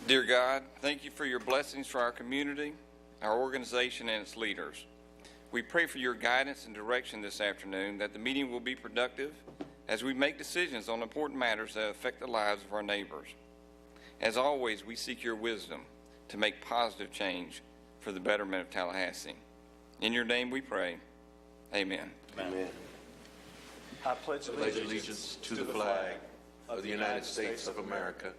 Dear God, thank you for your blessings for our community, our organization, and its leaders. We pray for your guidance and direction this afternoon, that the meeting will be productive as we make decisions on important matters that affect the lives of our neighbors. As always, we seek your wisdom to make positive change for the betterment of Tallahassee. In your name we pray. Amen. Amen. I pledge Allegiance to the flag of the United States of America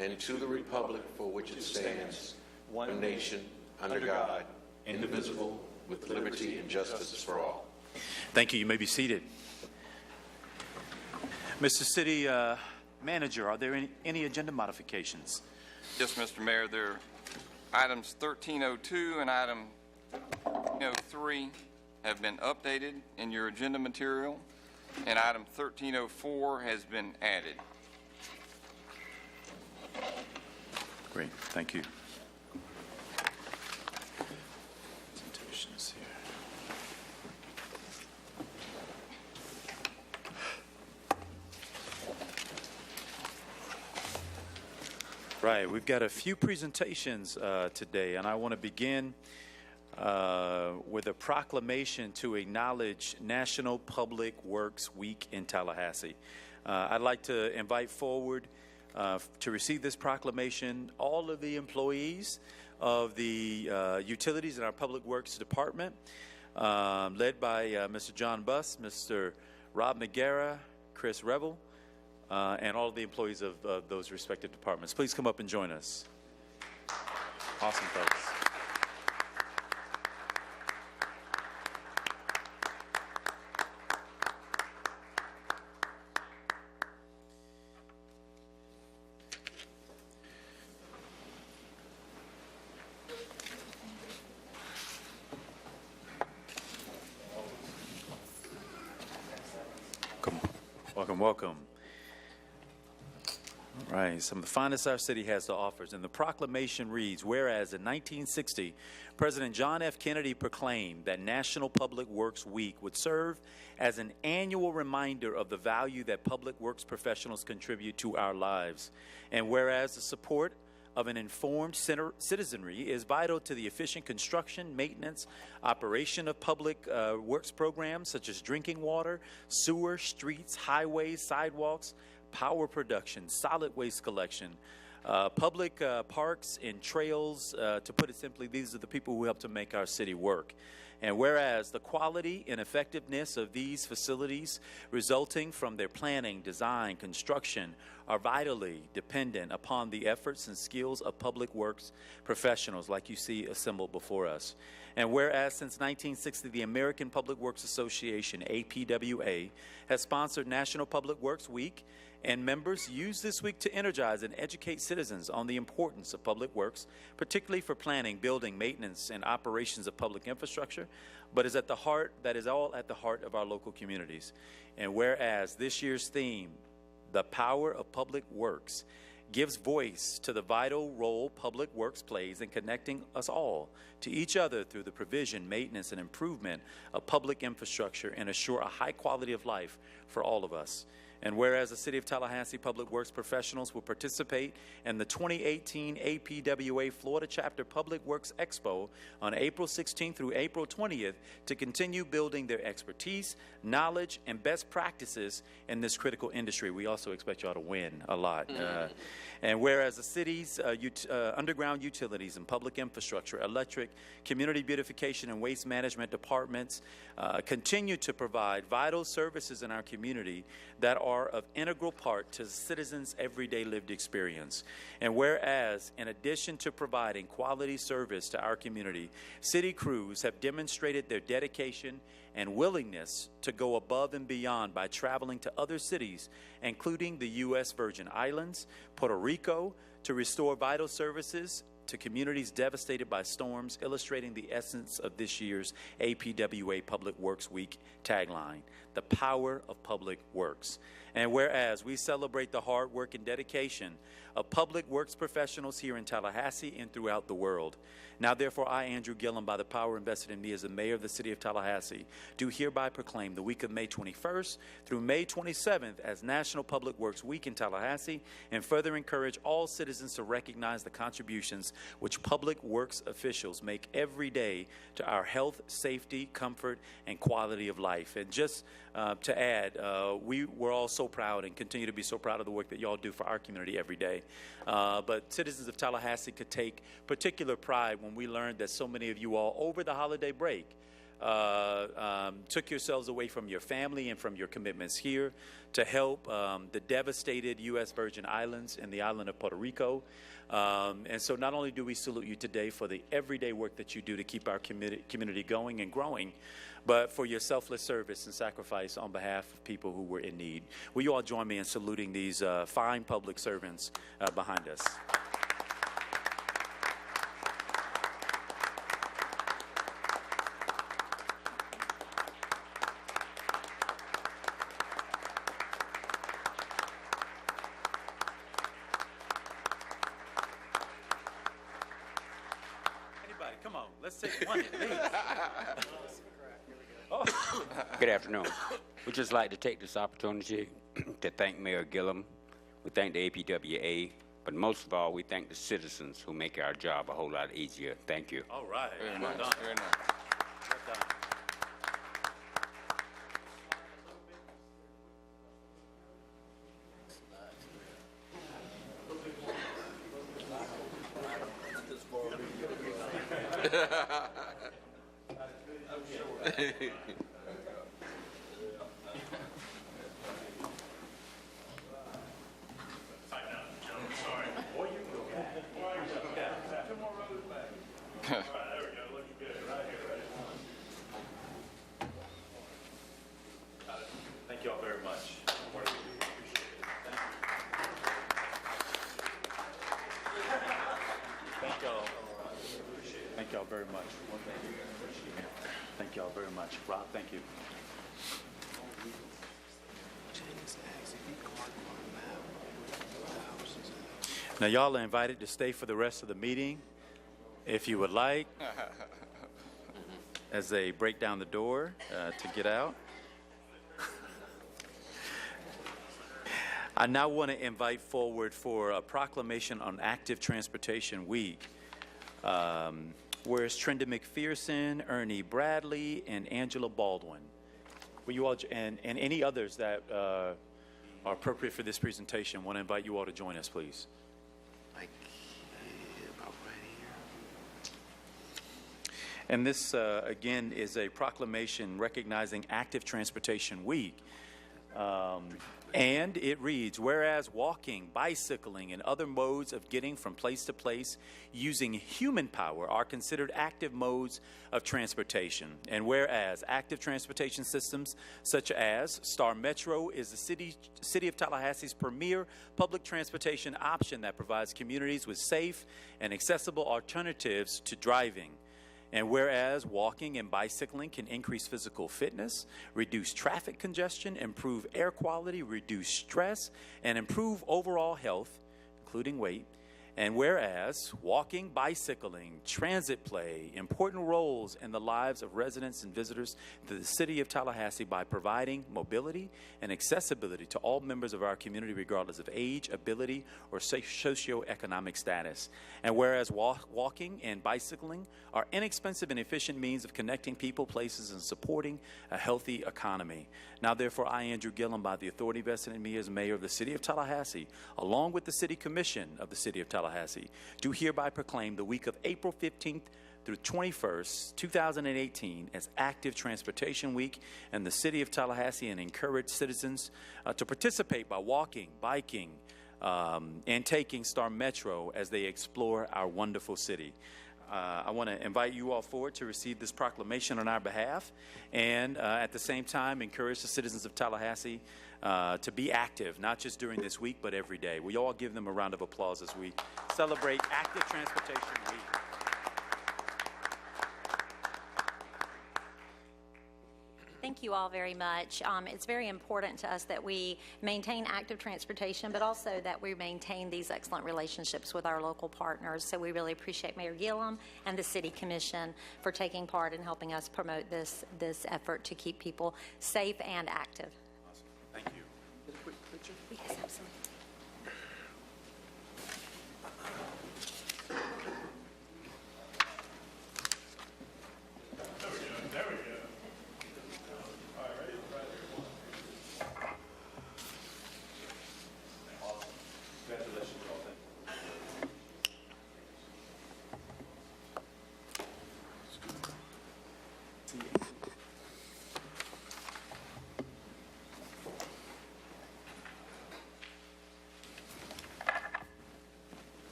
and to the republic for which it stands, one nation, under God, indivisible, with liberty and justice for all. Thank you. You may be seated. Mr. City Manager, are there any agenda modifications? Yes, Mr. Mayor, there are items 1302 and item 1303 have been updated in your agenda material, and item 1304 has been added. Great, thank you. Presentations here. Right, we've got a few presentations today, and I want to begin with a proclamation to acknowledge National Public Works Week in Tallahassee. I'd like to invite forward to receive this proclamation all of the employees of the utilities in our Public Works Department, led by Mr. John Buss, Mr. Rob McGarrah, Chris Revel, and all of the employees of those respective departments. Please come up and join us. Awesome, folks. Welcome. All right, some of the finest our city has to offer. And the proclamation reads, whereas in 1960, President John F. Kennedy proclaimed that National Public Works Week would serve as an annual reminder of the value that public works professionals contribute to our lives. And whereas the support of an informed citizenry is vital to the efficient construction, maintenance, operation of public works programs such as drinking water, sewer, streets, highways, sidewalks, power production, solid waste collection, public parks and trails. To put it simply, these are the people who help to make our city work. And whereas the quality and effectiveness of these facilities resulting from their planning, design, construction are vitally dependent upon the efforts and skills of public works professionals like you see assembled before us. And whereas since 1960, the American Public Works Association, APWA, has sponsored National Public Works Week, and members use this week to energize and educate citizens on the importance of public works, particularly for planning, building, maintenance, and operations of public infrastructure, but is all at the heart of our local communities. And whereas this year's theme, the power of public works, gives voice to the vital role public works plays in connecting us all to each other through the provision, maintenance, and improvement of public infrastructure and assure a high quality of life for all of us. And whereas the City of Tallahassee Public Works professionals will participate in the 2018 APWA Florida Chapter Public Works Expo on April 16th through April 20th to continue building their expertise, knowledge, and best practices in this critical industry. We also expect y'all to win a lot. And whereas the city's underground utilities and public infrastructure, electric, community beautification, and waste management departments continue to provide vital services in our community that are of integral part to citizens' everyday lived experience. And whereas, in addition to providing quality service to our community, city crews have demonstrated their dedication and willingness to go above and beyond by traveling to other cities, including the U.S. Virgin Islands, Puerto Rico, to restore vital services to communities devastated by storms, illustrating the essence of this year's APWA Public Works Week tagline, the power of public works. And whereas we celebrate the hard work and dedication of public works professionals here in Tallahassee and throughout the world. Now, therefore, I, Andrew Gillum, by the power invested in me as the mayor of the city of Tallahassee, do hereby proclaim the week of May 21st through May 27th as National Public Works Week in Tallahassee, and further encourage all citizens to recognize the contributions which public works officials make every day to our health, safety, comfort, and quality of life. And just to add, we're all so proud and continue to be so proud of the work that y'all do for our community every day. But citizens of Tallahassee could take particular pride when we learned that so many of you all over the holiday break took yourselves away from your family and from your commitments here to help the devastated U.S. Virgin Islands and the island of Puerto Rico. And so not only do we salute you today for the everyday work that you do to keep our community going and growing, but for your selfless service and sacrifice on behalf of people who were in need. Will you all join me in saluting these fine public servants behind us? Anybody, come on, let's take one at least. Good afternoon. We'd just like to take this opportunity to thank Mayor Gillum. We thank the APWA, but most of all, we thank the citizens who make our job a whole lot easier. Thank you. All right. Very Well nice. done. Very nice. Well done. Thank you all very much. Thank y'all. Thank y'all very much. Thank y'all very much. Rob, thank you. Now, y'all are invited to stay for the rest of the meeting, if you would like, as they break down the door to get out. I now want to invite forward for a proclamation on Active Transportation Week. Whereas Trenda McPherson, Ernie Bradley, and Angela Baldwin. Will you all, and any others that are appropriate for this presentation, want to invite you all to join us, please. Like, about right here. And this, again, is a proclamation recognizing Active Transportation Week. And it reads, whereas walking, bicycling, and other modes of getting from place to place using human power are considered active modes of transportation. And whereas active transportation systems such as Star Metro is the city of Tallahassee's premier public transportation option that provides communities with safe and accessible alternatives to driving. And whereas walking and bicycling can increase physical fitness, reduce traffic congestion, improve air quality, reduce stress, and improve overall health, including weight. And whereas walking, bicycling, transit play important roles in the lives of residents and visitors to the city of Tallahassee by providing mobility and accessibility to all members of our community regardless of age, ability, or socioeconomic status. And whereas walking and bicycling are inexpensive and efficient means of connecting people, places, and supporting a healthy economy. Now, therefore, I, Andrew Gillum, by the authority vested in me as mayor of the city of Tallahassee, along with the city commission of the city of Tallahassee, do hereby proclaim the week of April 15th through 21st, 2018 as Active Transportation Week in the city of Tallahassee, and encourage citizens to participate by walking, biking, and taking Star Metro as they explore our wonderful city. I want to invite you all forward to receive this proclamation on our behalf, and at the same time encourage the citizens of Tallahassee to be active, not just during this week, but every day. We all give them a round of applause as we celebrate Active Transportation Week. Thank you all very much. It's very important to us that we maintain active transportation, but also that we maintain these excellent relationships with our local partners. So we really appreciate Mayor Gillum and the City Commission for taking part in helping us promote this effort to keep people safe and active. Awesome. Thank you. Get a quick picture? Yes, absolutely.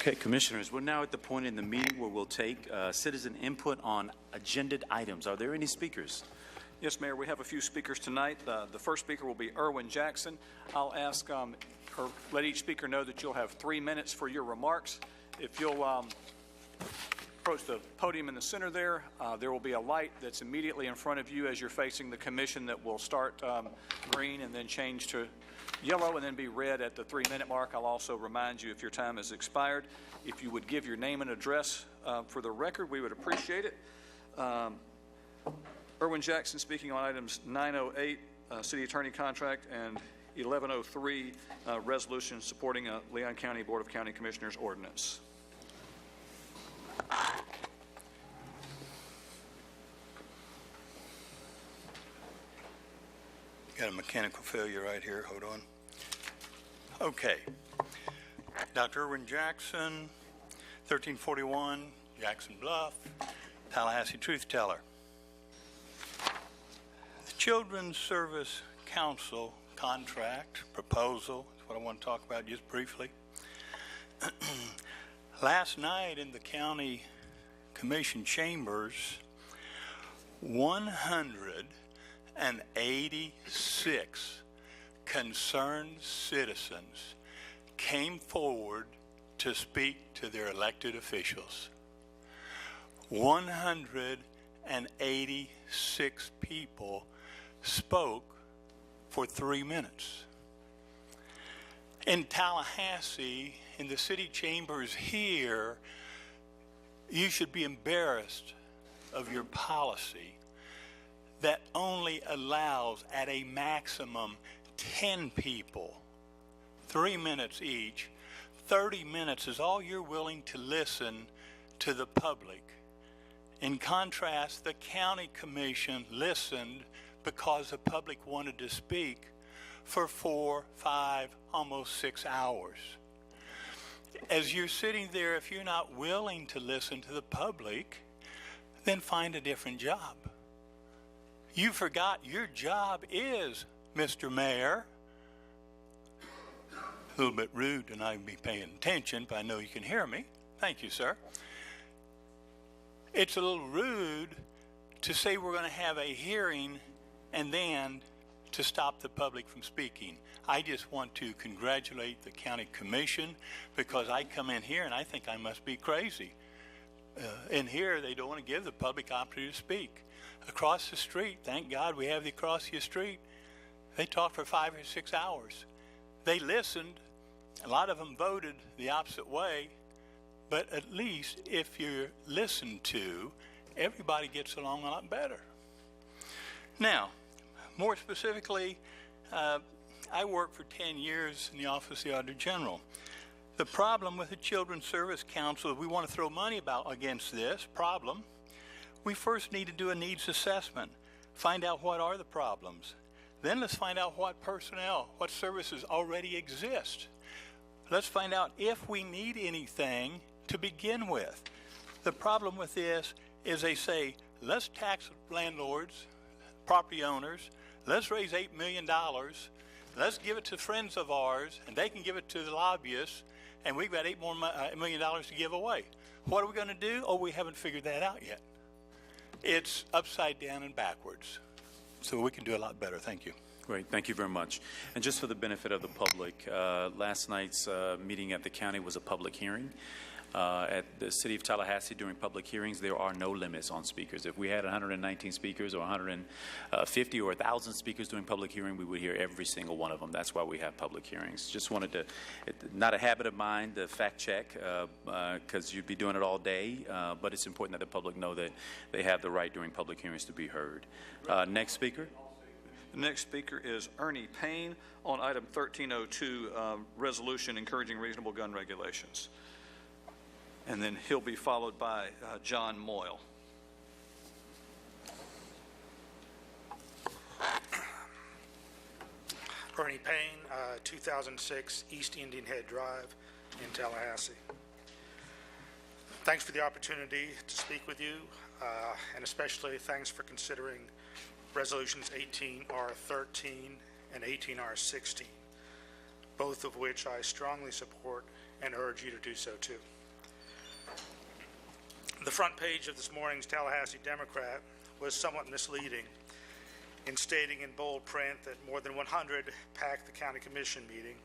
Okay, Commissioners, we're now at the point in the meeting where we'll take citizen input on agended items. Are there any speakers? Yes, Mayor, we have a few speakers tonight. The first speaker will be Erwin Jackson. I'll ask or let each speaker know that you'll have 3 minutes for your remarks. If you'll approach the podium in the center there, there will be a light that's immediately in front of you as you're facing the commission that will start green and then change to yellow and then be red at the 3-minute mark. I'll also remind you if your time has expired. If you would give your name and address for the record, we would appreciate it. Erwin Jackson speaking on items 908, City Attorney Contract, and 1103, resolution supporting a Leon County Board of County Commissioners ordinance. Got a mechanical failure right here. Hold on. Okay. Dr. Erwin Jackson, 1341 Jackson Bluff, Tallahassee Truth Teller. The Children's Service Council contract proposal is what I want to talk about just briefly. Last night in the county commission chambers, 186 concerned citizens came forward to speak to their elected officials. 186 people spoke for 3 minutes. In Tallahassee, in the city chambers here, you should be embarrassed of your policy that only allows at a maximum 10 people, 3 minutes each. 30 minutes is all you're willing to listen to the public. In contrast, the county commission listened because the public wanted to speak for 4, 5, almost 6 hours. As you're sitting there, if you're not willing to listen to the public, then find a different job. You forgot your job is, Mr. Mayor. A little bit rude and I'd be paying attention, but I know you can hear me. Thank you, sir. It's a little rude to say we're going to have a hearing and then to stop the public from speaking. I just want to congratulate the county commission because I come in here and I think I must be crazy. In here, they don't want to give the public opportunity to speak. Across the street, thank God we have the across the street, they talked for 5 or 6 hours. They listened. A lot of them voted the opposite way, but at least if you're listened to, everybody gets along a lot better. Now, more specifically, I worked for 10 years in the Office of the Auditor General. The problem with the Children's Service Council, we want to throw money against this problem. We first need to do a needs assessment, find out what are the problems. Then let's find out what personnel, what services already exist. Let's find out if we need anything to begin with. The problem with this is they say, let's tax landlords, property owners, let's raise $8 million, let's give it to friends of ours, and they can give it to the lobbyists, and we've got $8 million to give away. What are we going to do? Oh, we haven't figured that out yet. It's upside down and backwards. So we can do a lot better. Thank you. Great, thank you very much. And just for the benefit of the public, last night's meeting at the county was a public hearing. At the City of Tallahassee, during public hearings, there are no limits on speakers. If we had 119 speakers or 150 or 1,000 speakers during public hearing, we would hear every single one of them. That's why we have public hearings. Just wanted to, not a habit of mine to fact check, because you'd be doing it all day, but it's important that the public know that they have the right during public hearings to be heard. Next speaker. The next speaker is Ernie Payne on item 1302, resolution encouraging reasonable gun regulations. And then he'll be followed by John Moyle. Ernie Payne, 2006 East Indian Head Drive in Tallahassee. Thanks for the opportunity to speak with you, and especially thanks for considering Resolutions 18R13 and 18R16, both of which I strongly support and urge you to do so too. The front page of this morning's Tallahassee Democrat was somewhat misleading in stating in bold print that more than 100 packed the county commission meeting,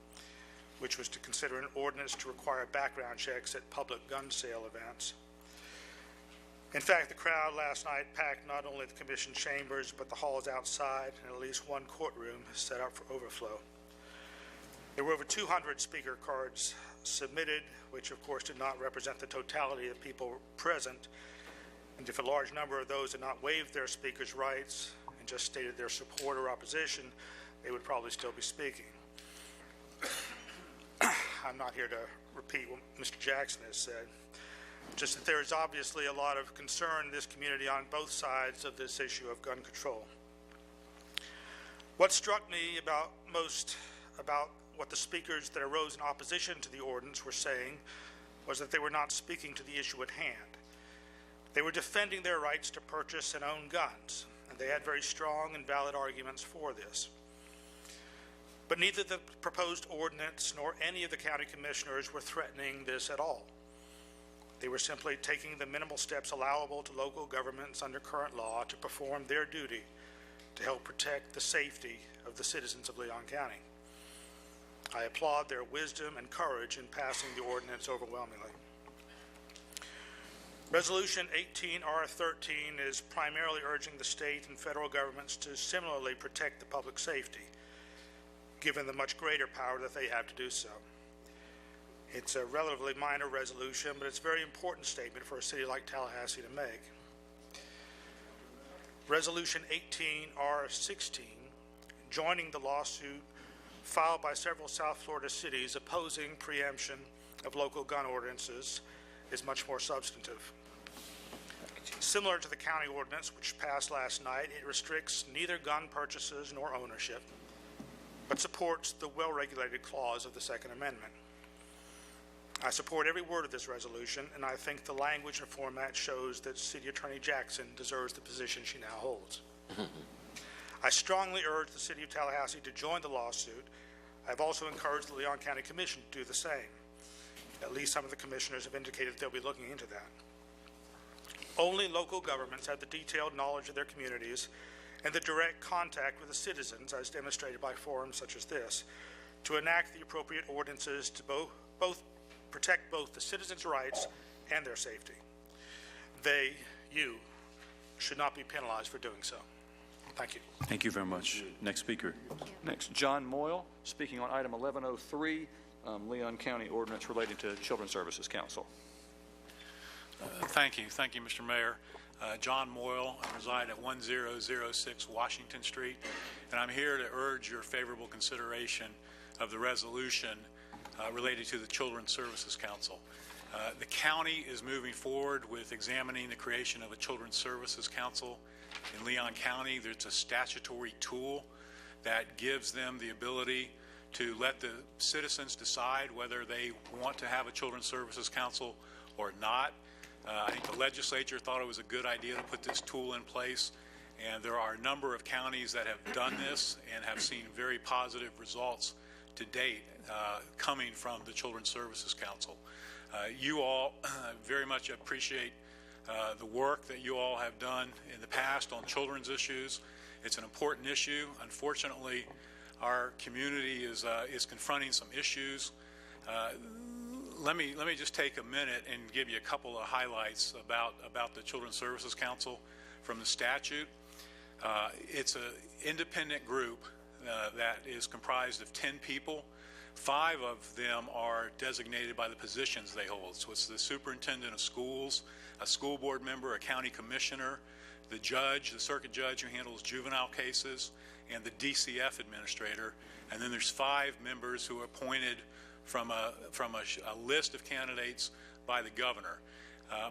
which was to consider an ordinance to require background checks at public gun sale events. In fact, the crowd last night packed not only the commission chambers, but the halls outside, and at least one courtroom set up for overflow. There were over 200 speaker cards submitted, which of course did not represent the totality of people present. And if a large number of those had not waived their speakers' rights and just stated their support or opposition, they would probably still be speaking. I'm not here to repeat what Mr. Jackson has said, just that there is obviously a lot of concern in this community on both sides of this issue of gun control. What struck me most about what the speakers that arose in opposition to the ordinance were saying was that they were not speaking to the issue at hand. They were defending their rights to purchase and own guns, and they had very strong and valid arguments for this. But neither the proposed ordinance nor any of the county commissioners were threatening this at all. They were simply taking the minimal steps allowable to local governments under current law to perform their duty to help protect the safety of the citizens of Leon County. I applaud their wisdom and courage in passing the ordinance overwhelmingly. Resolution 18R13 is primarily urging the state and federal governments to similarly protect the public safety, given the much greater power that they have to do so. It's a relatively minor resolution, but it's a very important statement for a city like Tallahassee to make. Resolution 18R16, joining the lawsuit filed by several South Florida cities opposing preemption of local gun ordinances, is much more substantive. Similar to the county ordinance which passed last night, it restricts neither gun purchases nor ownership, but supports the well-regulated clause of the Second Amendment. I support every word of this resolution, and I think the language and format shows that City Attorney Jackson deserves the position she now holds. I strongly urge the City of Tallahassee to join the lawsuit. I've also encouraged the Leon County Commission to do the same. At least some of the commissioners have indicated they'll be looking into that. Only local governments have the detailed knowledge of their communities and the direct contact with the citizens, as demonstrated by forums such as this, to enact the appropriate ordinances to protect both the citizens' rights and their safety. You, should not be penalized for doing so. Thank you. Thank you very much. Next speaker. Next, John Moyle, speaking on item 1103, Leon County ordinance relating to Children's Services Council. Thank you, Mr. Mayor. John Moyle, I reside at 1006 Washington Street, and I'm here to urge your favorable consideration of the resolution related to the Children's Services Council. The county is moving forward with examining the creation of a Children's Services Council in Leon County. There's a statutory tool that gives them the ability to let the citizens decide whether they want to have a Children's Services Council or not. I think the legislature thought it was a good idea to put this tool in place, and there are a number of counties that have done this and have seen very positive results to date coming from the Children's Services Council. You all very much appreciate the work that you all have done in the past on children's issues. It's an important issue. Unfortunately, our community is confronting some issues. Let me just take a minute and give you a couple of highlights about the Children's Services Council from the statute. It's an independent group that is comprised of 10 people. 5 of them are designated by the positions they hold. So it's the superintendent of schools, a school board member, a county commissioner, the judge, the circuit judge who handles juvenile cases, and the DCF administrator. And then there's 5 members who are appointed from a list of candidates by the governor.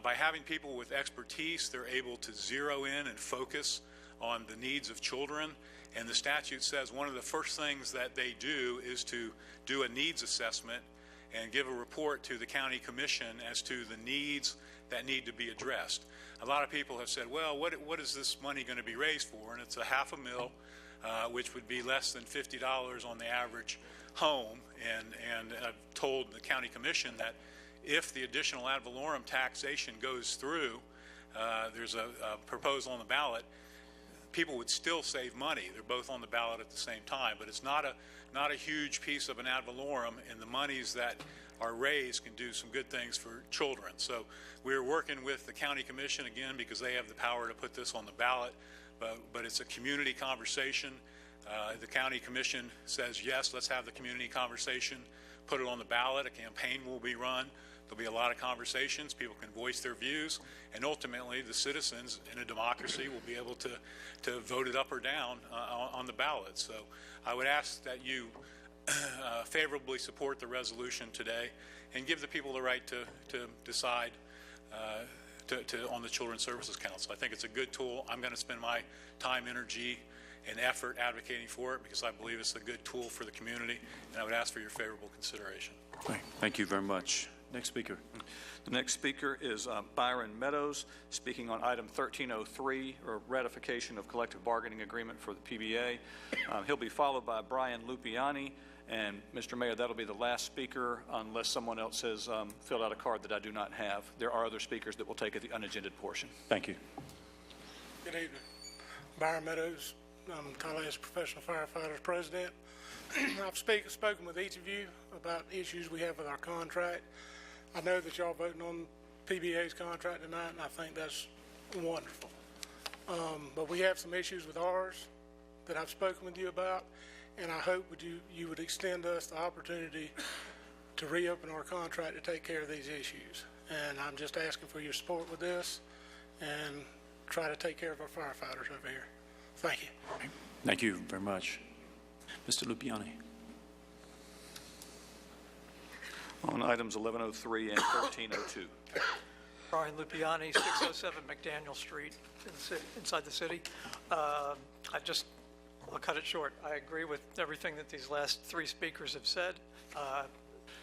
By having people with expertise, they're able to zero in and focus on the needs of children. And the statute says one of the first things that they do is to do a needs assessment and give a report to the county commission as to the needs that need to be addressed. A lot of people have said, well, what is this money going to be raised for? And it's $500,000, which would be less than $50 on the average home. And I've told the county commission that if the additional ad valorem taxation goes through, there's a proposal on the ballot, people would still save money. They're both on the ballot at the same time, but it's not a huge piece of an ad valorem, and the monies that are raised can do some good things for children. So we're working with the county commission again because they have the power to put this on the ballot, but it's a community conversation. The county commission says, yes, let's have the community conversation, put it on the ballot, a campaign will be run. There'll be a lot of conversations, people can voice their views, and ultimately the citizens in a democracy will be able to vote it up or down on the ballot. So I would ask that you favorably support the resolution today and give the people the right to decide on the Children's Services Council. I think it's a good tool. I'm going to spend my time, energy, and effort advocating for it because I believe it's a good tool for the community, and I would ask for your favorable consideration. Thank you very much. Next speaker. The next speaker is Byron Meadows, speaking on item 1303, or ratification of collective bargaining agreement for the PBA. He'll be followed by Brian Lupiani. And Mr. Mayor, that'll be the last speaker unless someone else has filled out a card that I do not have. There are other speakers that will take at the unagended portion. Thank you. Good evening. Byron Meadows. I'm Tallahassee Professional Firefighters President. I've spoken with each of you about issues we have with our contract. I know that y'all voting on PBA's contract tonight, and I think that's wonderful. But we have some issues with ours that I've spoken with you about, and I hope you would extend us the opportunity to reopen our contract to take care of these issues. And I'm just asking for your support with this and try to take care of our firefighters over here. Thank you. Thank you very much. Mr. Lupiani. On items 1103 and 1302. Brian Lupiani, 607 McDaniel Street, inside the city. I'll cut it short. I agree with everything that these last 3 speakers have said.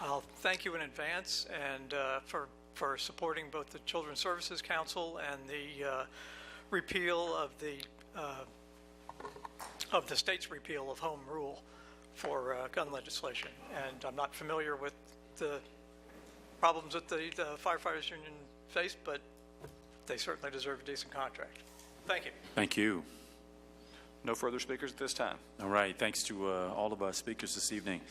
I'll thank you in advance and for supporting both the Children's Services Council and the repeal of the state's repeal of home rule for gun legislation. And I'm not familiar with the problems that the firefighters union faced, but they certainly deserve a decent contract. Thank you. Thank you. No further speakers at this time. All right. Thanks to all of our speakers this evening.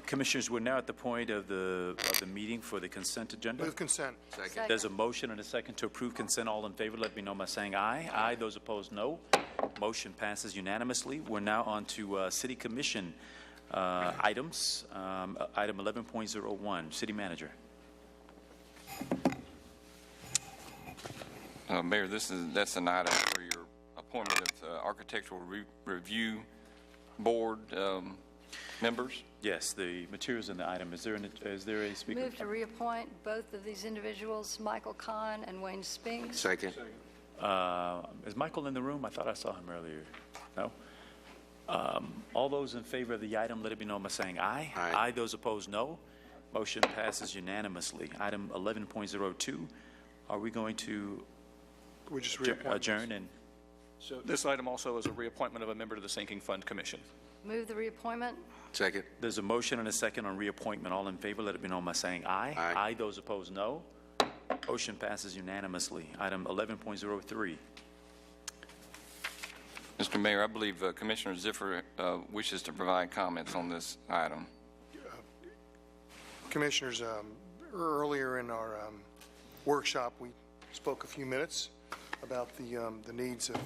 Commissioners, we're now at the point of the meeting for the consent agenda. Move consent. Second. There's a motion and a second to approve consent. All in favor, let me know by saying aye. Aye. Those opposed, no. Motion passes unanimously. We're now on to City Commission items. Item 11.01, City Manager. Mayor, that's an item for your appointment of Architectural Review Board members. Yes, the materials in the item. Is there a speaker? Move to reappoint both of these individuals, Michael Kahn and Wayne Spinks. Second. Is Michael in the room? I thought I saw him earlier. No? All those in favor of the item, let it be known by saying aye. Aye. Aye. Those opposed, no. Motion passes unanimously. Item 11.02, are we going to We just adjourn and So this item also is a reappointment of a member to the Sinking Fund Commission. Move the reappointment. Second. There's a motion and a second on reappointment. All in favor, let it be known by saying aye. Aye. Those opposed, no. Motion passes unanimously. Item 11.03. Mr. Mayor, I believe Commissioner Ziffer wishes to provide comments on this item. Commissioners, earlier in our workshop, we spoke a few minutes about the needs of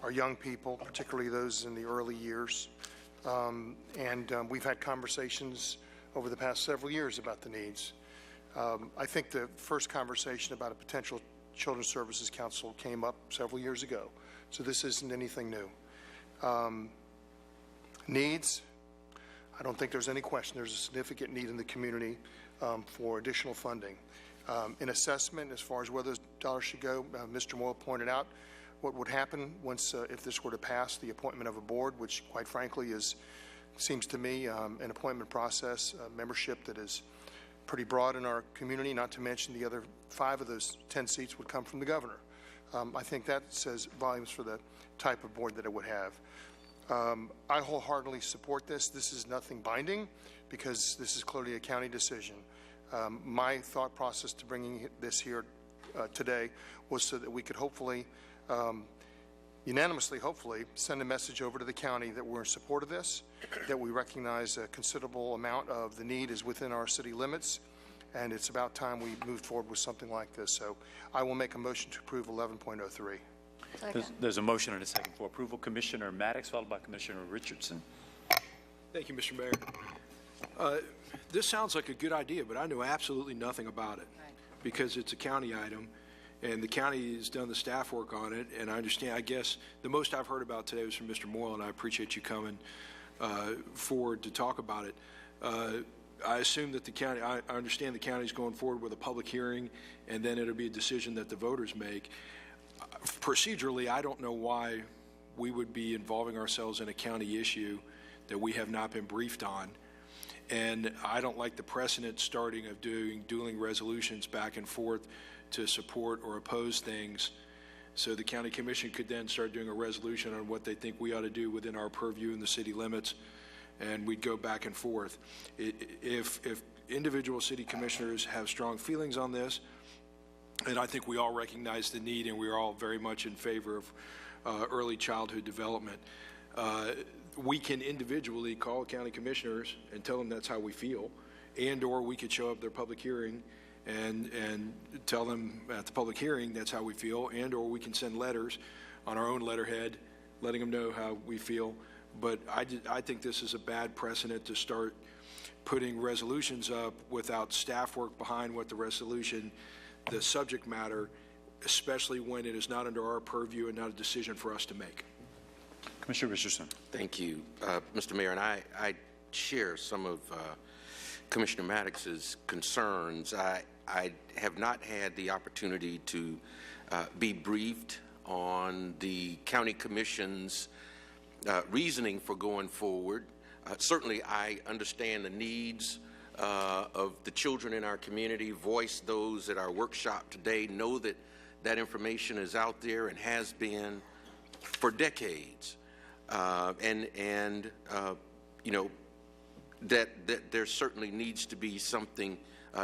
our young people, particularly those in the early years. We've had conversations over the past several years about the needs. I think the first conversation about a potential Children's Services Council came up several years ago, so this isn't anything new. Needs, I don't think there's any question there's a significant need in the community for additional funding. In assessment, as far as where those dollars should go, Mr. Moyle pointed out what would happen once, if this were to pass, the appointment of a board, which quite frankly seems to me an appointment process, membership that is pretty broad in our community, not to mention the other 5 of those 10 seats would come from the governor. I think that says volumes for the type of board that it would have. I wholeheartedly support this. This is nothing binding because this is clearly a county decision. My thought process to bringing this here today was so that we could hopefully, unanimously hopefully, send a message over to the county that we're in support of this, that we recognize a considerable amount of the need is within our city limits, and it's about time we moved forward with something like this. So I will make a motion to approve 11.03. There's a motion and a second for approval. Commissioner Maddox, followed by Commissioner Richardson. Thank you, Mr. Mayor. This sounds like a good idea, but I know absolutely nothing about it because it's a county item, and the county has done the staff work on it, and I understand, I guess, the most I've heard about today was from Mr. Moyle, and I appreciate you coming forward to talk about it. I assume that the county, I understand the county's going forward with a public hearing, and then it'll be a decision that the voters make. Procedurally, I don't know why we would be involving ourselves in a county issue that we have not been briefed on. And I don't like the precedent starting of doing dueling resolutions back and forth to support or oppose things. So the county commission could then start doing a resolution on what they think we ought to do within our purview in the city limits, and we'd go back and forth. If individual city commissioners have strong feelings on this, and I think we all recognize the need, and we're all very much in favor of early childhood development, we can individually call county commissioners and tell them that's how we feel, and or we could show up at their public hearing and tell them at the public hearing that's how we feel, and or we can send letters on our own letterhead letting them know how we feel. But I think this is a bad precedent to start putting resolutions up without staff work behind what the resolution, the subject matter, especially when it is not under our purview and not a decision for us to make. Commissioner Richardson. Thank you, Mr. Mayor, and I share some of Commissioner Maddox's concerns. I have not had the opportunity to be briefed on the county commission's reasoning for going forward. Certainly, I understand the needs of the children in our community, voice those at our workshop today, know that that information is out there and has been for decades. You know, that there certainly needs to be something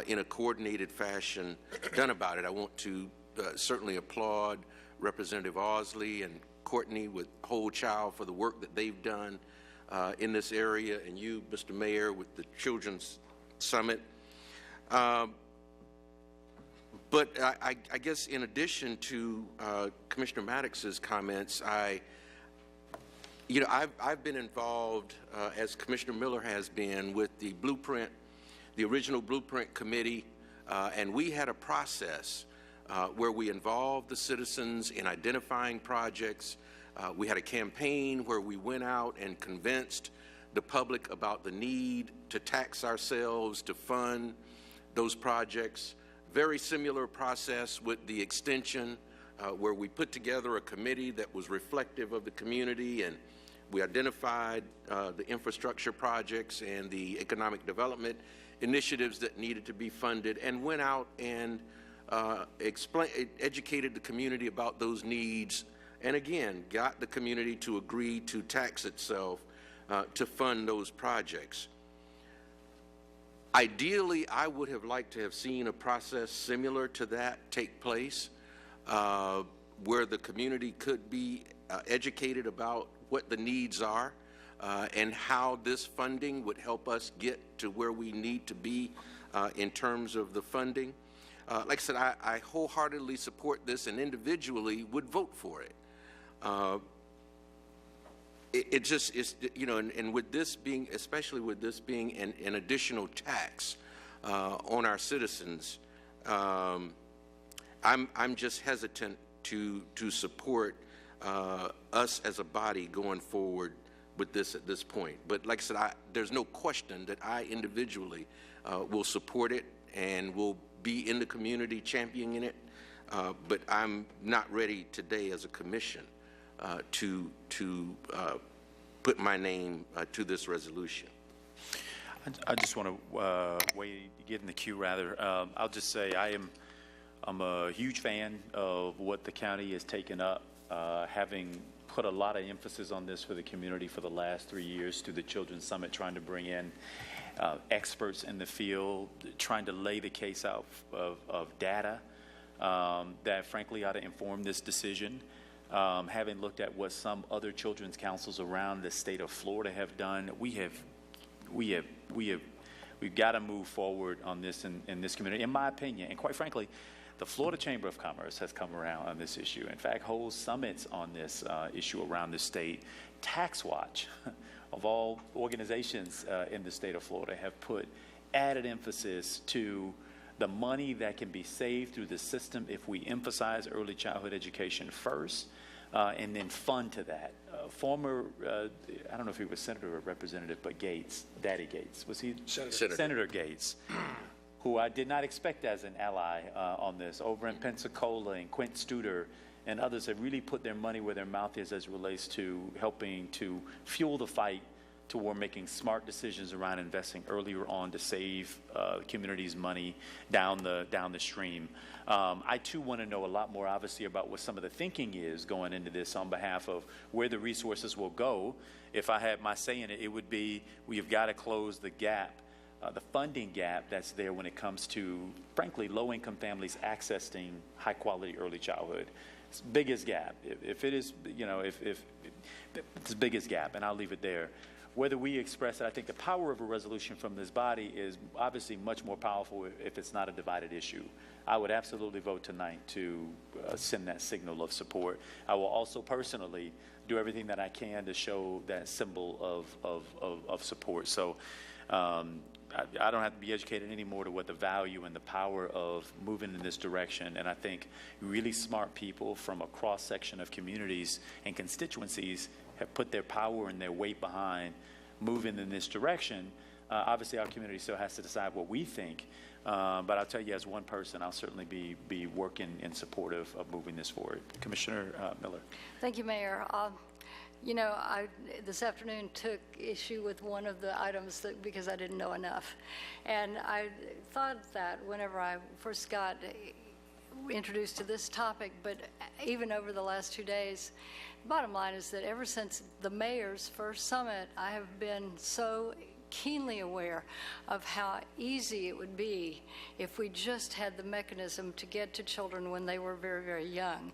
in a coordinated fashion done about it. I want to certainly applaud Representative Osley and Courtney with Whole Child for the work that they've done in this area, and you, Mr. Mayor, with the Children's Summit. But I guess in addition to Commissioner Maddox's comments, I've been involved, as Commissioner Miller has been, with the blueprint, the original blueprint committee, and we had a process where we involved the citizens in identifying projects. We had a campaign where we went out and convinced the public about the need to tax ourselves to fund those projects. Very similar process with the extension, where we put together a committee that was reflective of the community, and we identified the infrastructure projects and the economic development initiatives that needed to be funded, and went out and educated the community about those needs and again, got the community to agree to tax itself to fund those projects. Ideally, I would have liked to have seen a process similar to that take place, where the community could be educated about what the needs are and how this funding would help us get to where we need to be in terms of the funding. Like I said, I wholeheartedly support this and individually would vote for it. It just is, you know, and with this being, especially with this being an additional tax on our citizens, I'm just hesitant to support us as a body going forward with this at this point. But like I said, there's no question that I individually will support it and will be in the community championing it. But I'm not ready today as a commission to put my name to this resolution. I just want to get in the queue, rather. I'll just say I'm a huge fan of what the county has taken up, having put a lot of emphasis on this for the community for the last 3 years through the Children's Summit, trying to bring in experts in the field, trying to lay the case out of data that frankly ought to inform this decision. Having looked at what some other children's councils around the state of Florida have done, we've got to move forward on this in this community, in my opinion. And quite frankly, the Florida Chamber of Commerce has come around on this issue. In fact, holds summits on this issue around the state. Tax Watch, of all organizations in the state of Florida, have put added emphasis to the money that can be saved through the system if we emphasize early childhood education first, and then fund to that. Former, I don't know if he was Senator or Representative, but Gates, Daddy Gates, was he? Senator Gates, who I did not expect as an ally on this, over in Pensacola, and Quint Studer and others have really put their money where their mouth is as it relates to helping to fuel the fight toward making smart decisions around investing earlier on to save communities money down the stream. I too want to know a lot more, obviously, about what some of the thinking is going into this on behalf of where the resources will go. If I had my say in it, it would be we have got to close the gap, the funding gap that's there when it comes to, frankly, low-income families accessing high-quality early childhood. It's the biggest gap. If it is, you know, if it's the biggest gap, and I'll leave it there. Whether we express it, I think the power of a resolution from this body is obviously much more powerful if it's not a divided issue. I would absolutely vote tonight to send that signal of support. I will also personally do everything that I can to show that symbol of support. So I don't have to be educated anymore to what the value and the power of moving in this direction. And I think really smart people from a cross-section of communities and constituencies have put their power and their weight behind moving in this direction. Obviously, our community still has to decide what we think. But I'll tell you, as one person, I'll certainly be working in support of moving this forward. Commissioner Miller. Thank you, Mayor. You know, I this afternoon took issue with one of the items because I didn't know enough. And I thought that whenever I first got introduced to this topic, but even over the last 2 days, bottom line is that ever since the mayor's first summit, I have been so keenly aware of how easy it would be if we just had the mechanism to get to children when they were very, very young.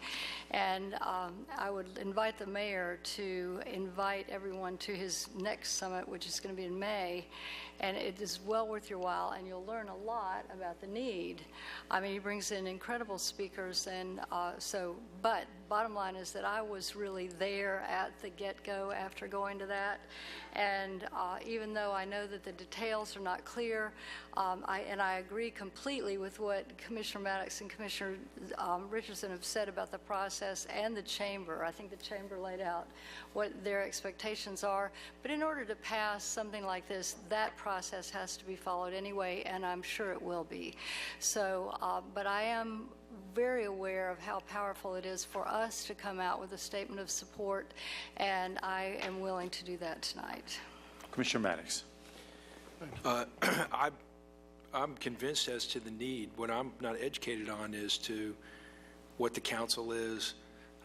And I would invite the mayor to invite everyone to his next summit, which is going to be in May. And it is well worth your while, and you'll learn a lot about the need. I mean, he brings in incredible speakers, and but bottom line is that I was really there at the get-go after going to that. And even though I know that the details are not clear, I agree completely with what Commissioner Maddox and Commissioner Richardson have said about the process and the chamber. I think the chamber laid out what their expectations are. But in order to pass something like this, that process has to be followed anyway, and I'm sure it will be. So, but I am very aware of how powerful it is for us to come out with a statement of support, and I am willing to do that tonight. Commissioner Maddox. I'm convinced as to the need. What I'm not educated on is to what the council is.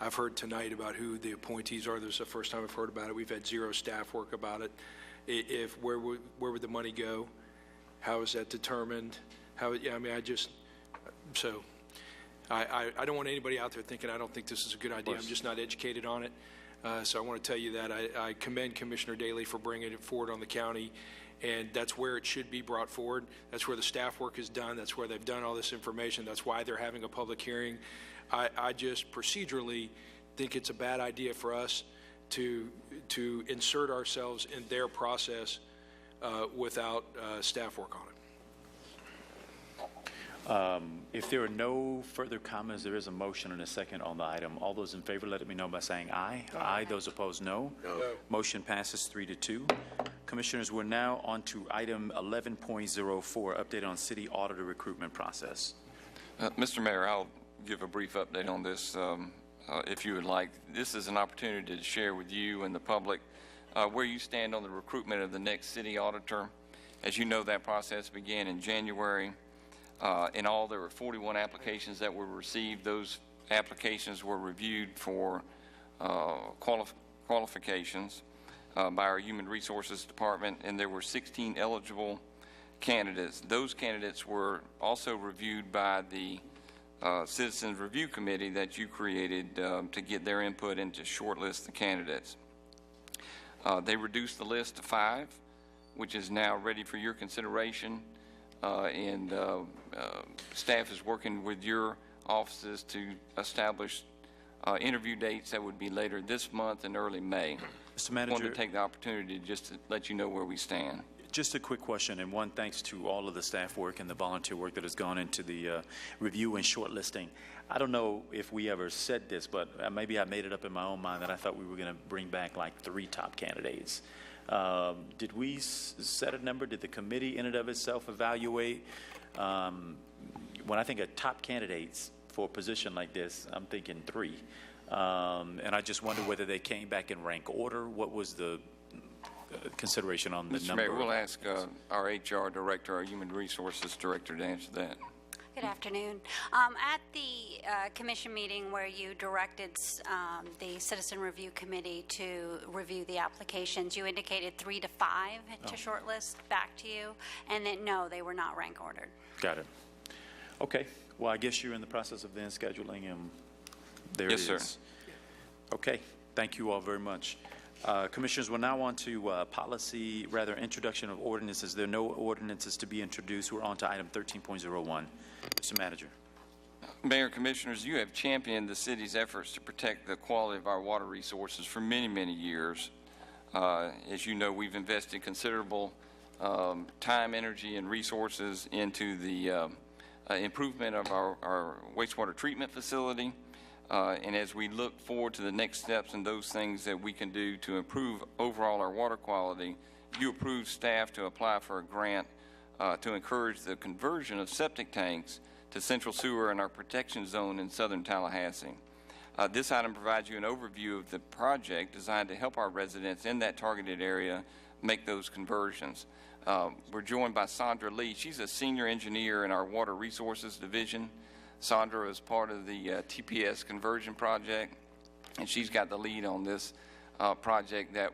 I've heard tonight about who the appointees are. This is the first time I've heard about it. We've had zero staff work about it. Where would the money go? How is that determined? I don't want anybody out there thinking I don't think this is a good idea. I'm just not educated on it. So I want to tell you that I commend Commissioner Daley for bringing it forward on the county, and that's where it should be brought forward. That's where the staff work is done. That's where they've done all this information. That's why they're having a public hearing. I just procedurally think it's a bad idea for us to insert ourselves in their process without staff work on it. If there are no further comments, there is a motion and a second on the item. All those in favor, let me know by saying aye. Aye. Those opposed, no. No. Motion passes 3-2. Commissioners, we're now on to item 11.04, update on city auditor recruitment process. Mr. Mayor, I'll give a brief update on this if you would like. This is an opportunity to share with you and the public where you stand on the recruitment of the next city auditor. As you know, that process began in January. In all, there were 41 applications that were received. Those applications were reviewed for qualifications by our Human Resources Department, and there were 16 eligible candidates. Those candidates were also reviewed by the Citizens Review Committee that you created to get their input and to shortlist the candidates. They reduced the list to 5, which is now ready for your consideration. Staff is working with your offices to establish interview dates that would be later this month and early May. Mr. Manager, I wanted to take the opportunity just to let you know where we stand. Just a quick question, and one, thanks to all of the staff work and the volunteer work that has gone into the review and shortlisting. I don't know if we ever said this, but maybe I made it up in my own mind that I thought we were going to bring back like 3 top candidates. Did we set a number? Did the committee in and of itself evaluate? When I think of top candidates for a position like this, I'm thinking 3. And I just wonder whether they came back in rank order. What was the consideration on the Mr. number? Mayor, we'll ask our HR director, our Human Resources director to answer that. Good afternoon. At the commission meeting where you directed the Citizen Review Committee to review the applications, you indicated 3 to 5 to shortlist back to you, and that no, they were not rank ordered. Got it. Okay. Well, I guess you're in the process of then scheduling, and there it is. Yes, sir. Okay. Thank you all very much. Commissioners, we're now on to policy, rather introduction of ordinances. There are no ordinances to be introduced. We're on to item 13.01. Mr. Manager. Mayor, Commissioners, you have championed the city's efforts to protect the quality of our water resources for many, many years. As you know, we've invested considerable time, energy, and resources into the improvement of our wastewater treatment facility. And as we look forward to the next steps and those things that we can do to improve overall our water quality, you approved staff to apply for a grant to encourage the conversion of septic tanks to central sewer in our protection zone in southern Tallahassee. This item provides you an overview of the project designed to help our residents in that targeted area make those conversions. We're joined by Sandra Lee. She's a senior engineer in our Water Resources Division. Sandra is part of the TPS conversion project, and she's got the lead on this project that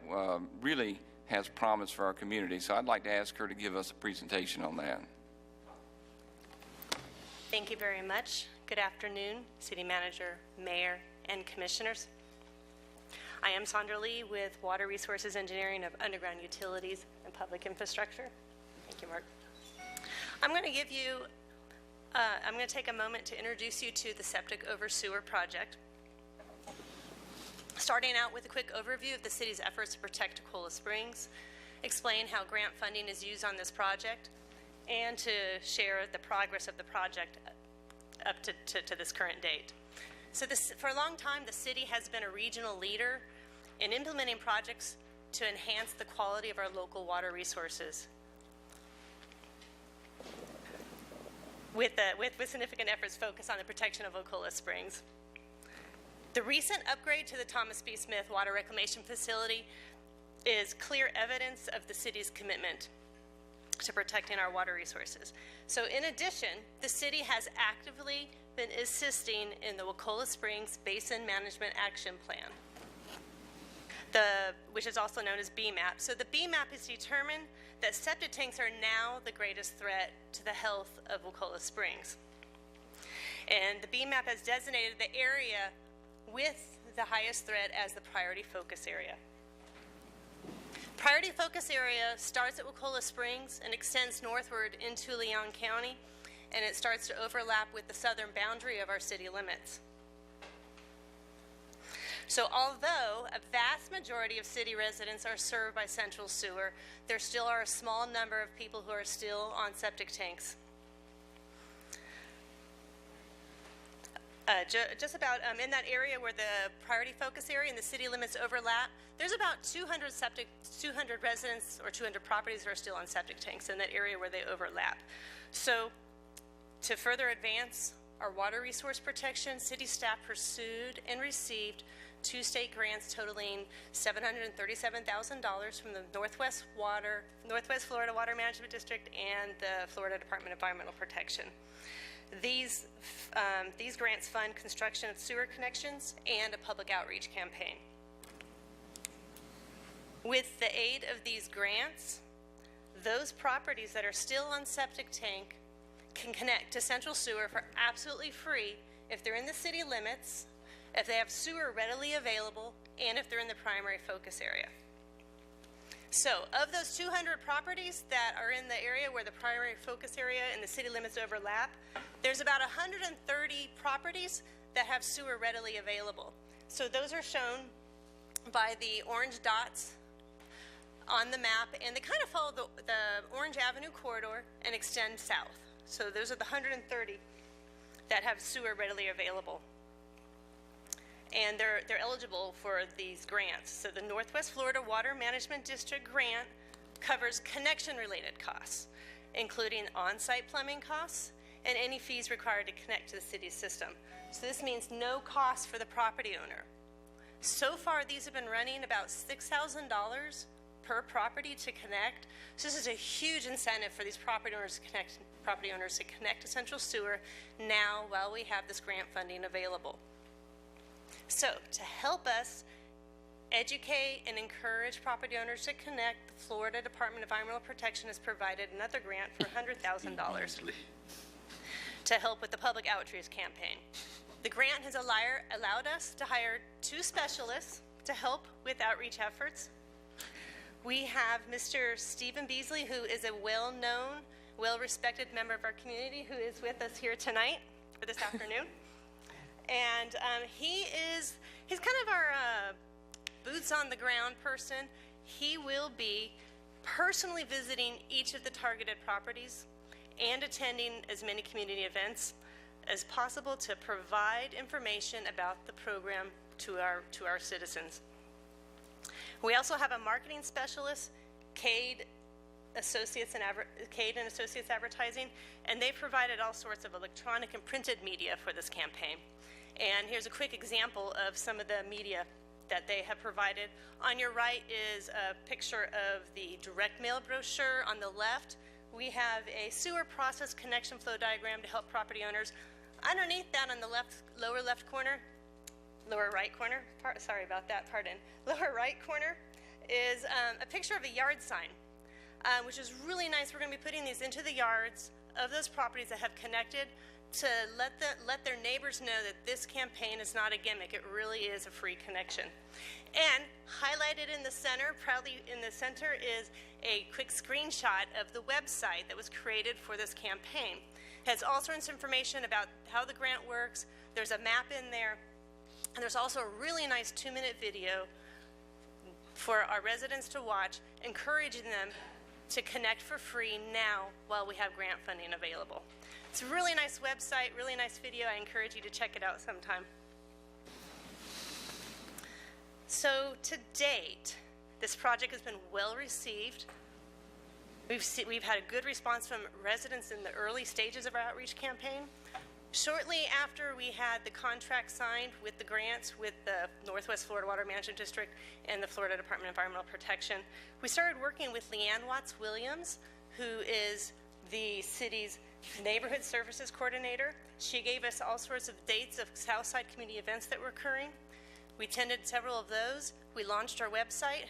really has promise for our community. So I'd like to ask her to give us a presentation on that. Thank you very much. Good afternoon, City Manager, Mayor, and Commissioners. I am Sandra Lee with Water Resources Engineering of Underground Utilities and Public Infrastructure. Thank you, Mark. I'm going to take a moment to introduce you to the Septic Over Sewer project. Starting out with a quick overview of the city's efforts to protect Toccola Springs, explain how grant funding is used on this project, and to share the progress of the project up to this current date. So for a long time, the city has been a regional leader in implementing projects to enhance the quality of our local water resources. With significant efforts focused on the protection of Toccola Springs. The recent upgrade to the Thomas B. Smith Water Reclamation Facility is clear evidence of the city's commitment to protecting our water resources. So in addition, the city has actively been assisting in the Wakulla Springs Basin Management Action Plan, which is also known as BMAP. So the BMAP has determined that septic tanks are now the greatest threat to the health of Wakulla Springs. And the BMAP has designated the area with the highest threat as the priority focus area. Priority focus area starts at Wakulla Springs and extends northward into Leon County, and it starts to overlap with the southern boundary of our city limits. So although a vast majority of city residents are served by central sewer, there still are a small number of people who are still on septic tanks. Just about in that area where the priority focus area and the city limits overlap, there's about 200 residents or 200 properties that are still on septic tanks in that area where they overlap. So to further advance our water resource protection, city staff pursued and received 2 state grants totaling $737,000 from the Northwest Florida Water Management District and the Florida Department of Environmental Protection. These grants fund construction of sewer connections and a public outreach campaign. With the aid of these grants, those properties that are still on septic tank can connect to central sewer for absolutely free if they're in the city limits, if they have sewer readily available, and if they're in the primary focus area. So of those 200 properties that are in the area where the primary focus area and the city limits overlap, there's about 130 properties that have sewer readily available. So those are shown by the orange dots on the map, and they kind of follow the Orange Avenue corridor and extend south. So those are the 130 that have sewer readily available. And they're eligible for these grants. So the Northwest Florida Water Management District grant covers connection-related costs, including on-site plumbing costs and any fees required to connect to the city's system. So this means no cost for the property owner. So far, these have been running about $6,000 per property to connect. So this is a huge incentive for these property owners to connect to central sewer now while we have this grant funding available. So to help us educate and encourage property owners to connect, the Florida Department of Environmental Protection has provided another grant for $100,000 to help with the public outreach campaign. The grant has allowed us to hire 2 specialists to help with outreach efforts. We have Mr. Stephen Beasley, who is a well-known, well-respected member of our community who is with us here tonight, or this afternoon. And he's kind of our boots on the ground person. He will be personally visiting each of the targeted properties and attending as many community events as possible to provide information about the program to our citizens. We also have a marketing specialist, Cade and Associates Advertising, and they provided all sorts of electronic and printed media for this campaign. And here's a quick example of some of the media that they have provided. On your right is a picture of the direct mail brochure. On the left, we have a sewer process connection flow diagram to help property owners. Underneath that, on the lower right corner, lower right corner is a picture of a yard sign, which is really nice. We're going to be putting these into the yards of those properties that have connected to let their neighbors know that this campaign is not a gimmick. It really is a free connection. And highlighted in the center, proudly in the center, is a quick screenshot of the website that was created for this campaign. It has all sorts of information about how the grant works. There's a map in there. And there's also a really nice 2-minute video for our residents to watch, encouraging them to connect for free now while we have grant funding available. It's a really nice website, really nice video. I encourage you to check it out sometime. So to date, this project has been well received. We've had a good response from residents in the early stages of our outreach campaign. Shortly after we had the contract signed with the grants with the Northwest Florida Water Management District and the Florida Department of Environmental Protection, we started working with Leanne Watts-Williams, who is the city's neighborhood services coordinator. She gave us all sorts of dates of Southside community events that were occurring. We attended several of those. We launched our website,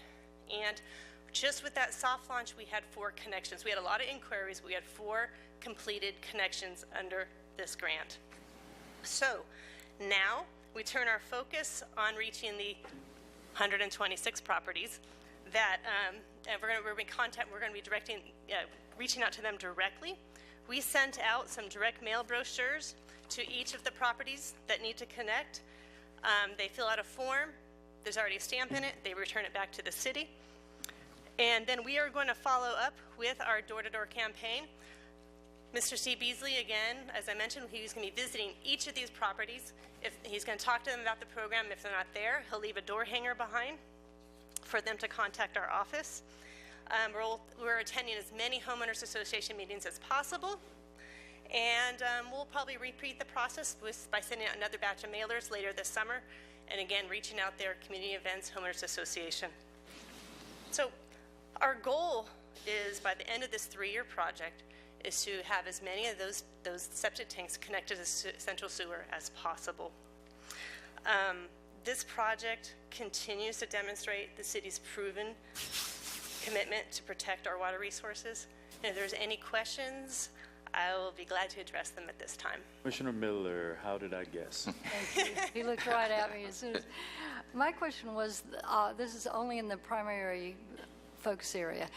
and just with that soft launch, we had 4 connections. We had a lot of inquiries. We had 4 completed connections under this grant. So now we turn our focus on reaching the 126 properties that we're going to be reaching out to them directly. We sent out some direct mail brochures to each of the properties that need to connect. They fill out a form. There's already a stamp in it. They return it back to the city. And then we are going to follow up with our door-to-door campaign. Mr. Steve Beasley, again, as I mentioned, he's going to be visiting each of these properties. He's going to talk to them about the program. If they're not there, he'll leave a door hanger behind for them to contact our office. We're attending as many homeowners association meetings as possible. And we'll probably repeat the process by sending out another batch of mailers later this summer. And again, reaching out there, community events, homeowners association. So our goal is, by the end of this 3-year project, is to have as many of those septic tanks connected to central sewer as possible. This project continues to demonstrate the city's proven commitment to protect our water resources. And if there's any questions, I will be glad to address them at this time. Commissioner Miller, how did I guess? Thank you. He looked right at me as soon as. My question was, this is only in the primary focus area.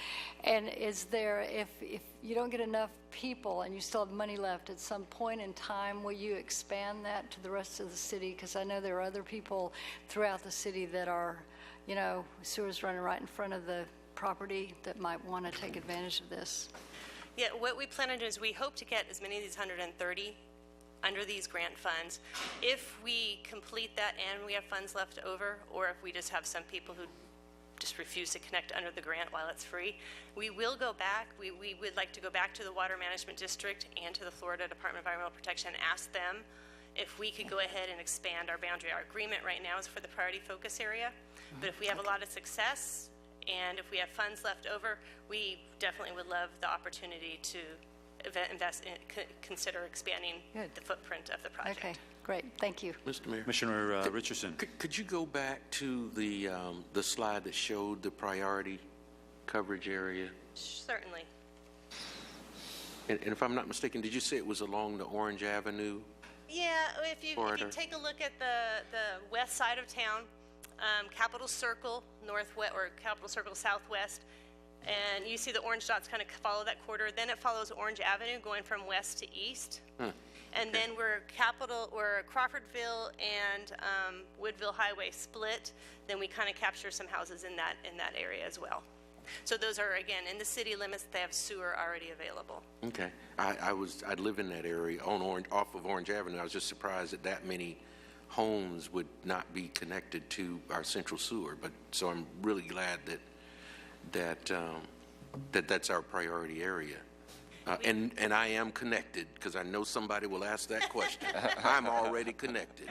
And is there, if you don't get enough people and you still have money left, at some point in time, will you expand that to the rest of the city? Because I know there are other people throughout the city that are, sewers running right in front of the property that might want to take advantage of this. Yeah, what we plan on doing is we hope to get as many of these 130 under these grant funds. If we complete that and we have funds left over, or if we just have some people who just refuse to connect under the grant while it's free, we will go back. We would like to go back to the Water Management District and to the Florida Department of Environmental Protection and ask them if we could go ahead and expand our boundary. Our agreement right now is for the priority focus area, but if we have a lot of success and if we have funds left over, we definitely would love the opportunity to consider expanding the footprint of the project. Okay, great. Thank you. Mr. Mayor. Commissioner Richardson. Could you go back to the slide that showed the priority coverage area? Certainly. And if I'm not mistaken, did you say it was along the Orange Avenue? Yeah, if you take a look at the west side of town, Capitol Circle northwest, or Capitol Circle southwest, and you see the orange dots kind of follow that corridor. Then it follows Orange Avenue going from west to east. And then where Crawfordville and Woodville Highway split, then we kind of capture some houses in that area as well. So those are, again, in the city limits. They have sewer already available. Okay. I live in that area off of Orange Avenue. I was just surprised that many homes would not be connected to our central sewer. But so I'm really glad that's our priority area. And I am connected, because I know somebody will ask that question. I'm already connected.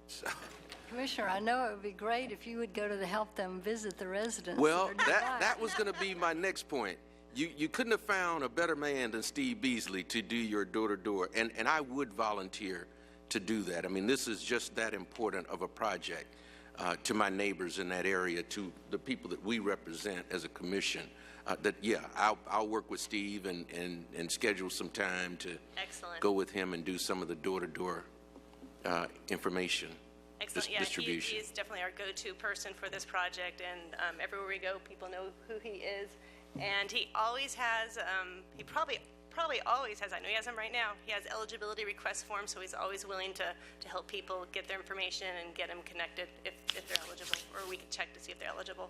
So. Commissioner, I know it would be great if you would go to help them visit the residents. Well, that was going to be my next point. You couldn't have found a better man than Steve Beasley to do your door-to-door, and I would volunteer to do that. I mean, this is just that important of a project to my neighbors in that area, to the people that we represent as a commission. I'll work with Steve and schedule some time to go with him and do some of the door-to-door information. Excellent. Distribution. He is definitely our go-to person for this project, and everywhere we go, people know who he is. And he always has, he probably always has, I know he has them right now, he has eligibility request forms, so he's always willing to help people get their information and get them connected if they're eligible, or we can check to see if they're eligible.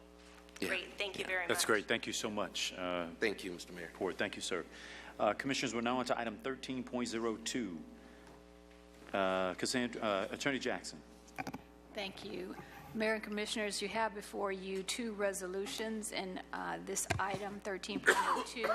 Yeah. Great. Thank you very much. That's great. Thank you so much. Thank you, Mr. Mayor. Thank you, sir. Commissioners, we're now on to item 13.02. Attorney Jackson. Thank you. Mayor and Commissioners, you have before you 2 resolutions in this item, 13.02.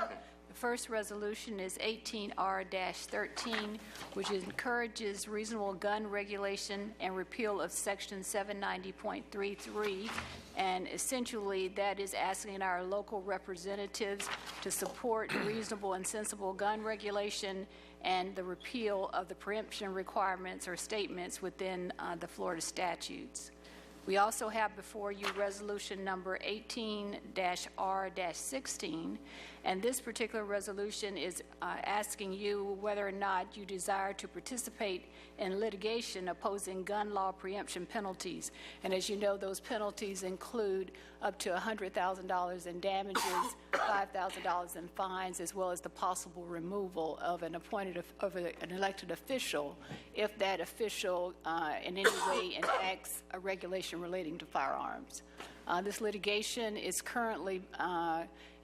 The first resolution is 18R-13, which encourages reasonable gun regulation and repeal of Section 790.33. And essentially, that is asking our local representatives to support reasonable and sensible gun regulation and the repeal of the preemption requirements or statements within the Florida statutes. We also have before you resolution number 18-R-16, and this particular resolution is asking you whether or not you desire to participate in litigation opposing gun law preemption penalties. And as you know, those penalties include up to $100,000 in damages, $5,000 in fines, as well as the possible removal of an elected official if that official in any way enacts a regulation relating to firearms. This litigation is currently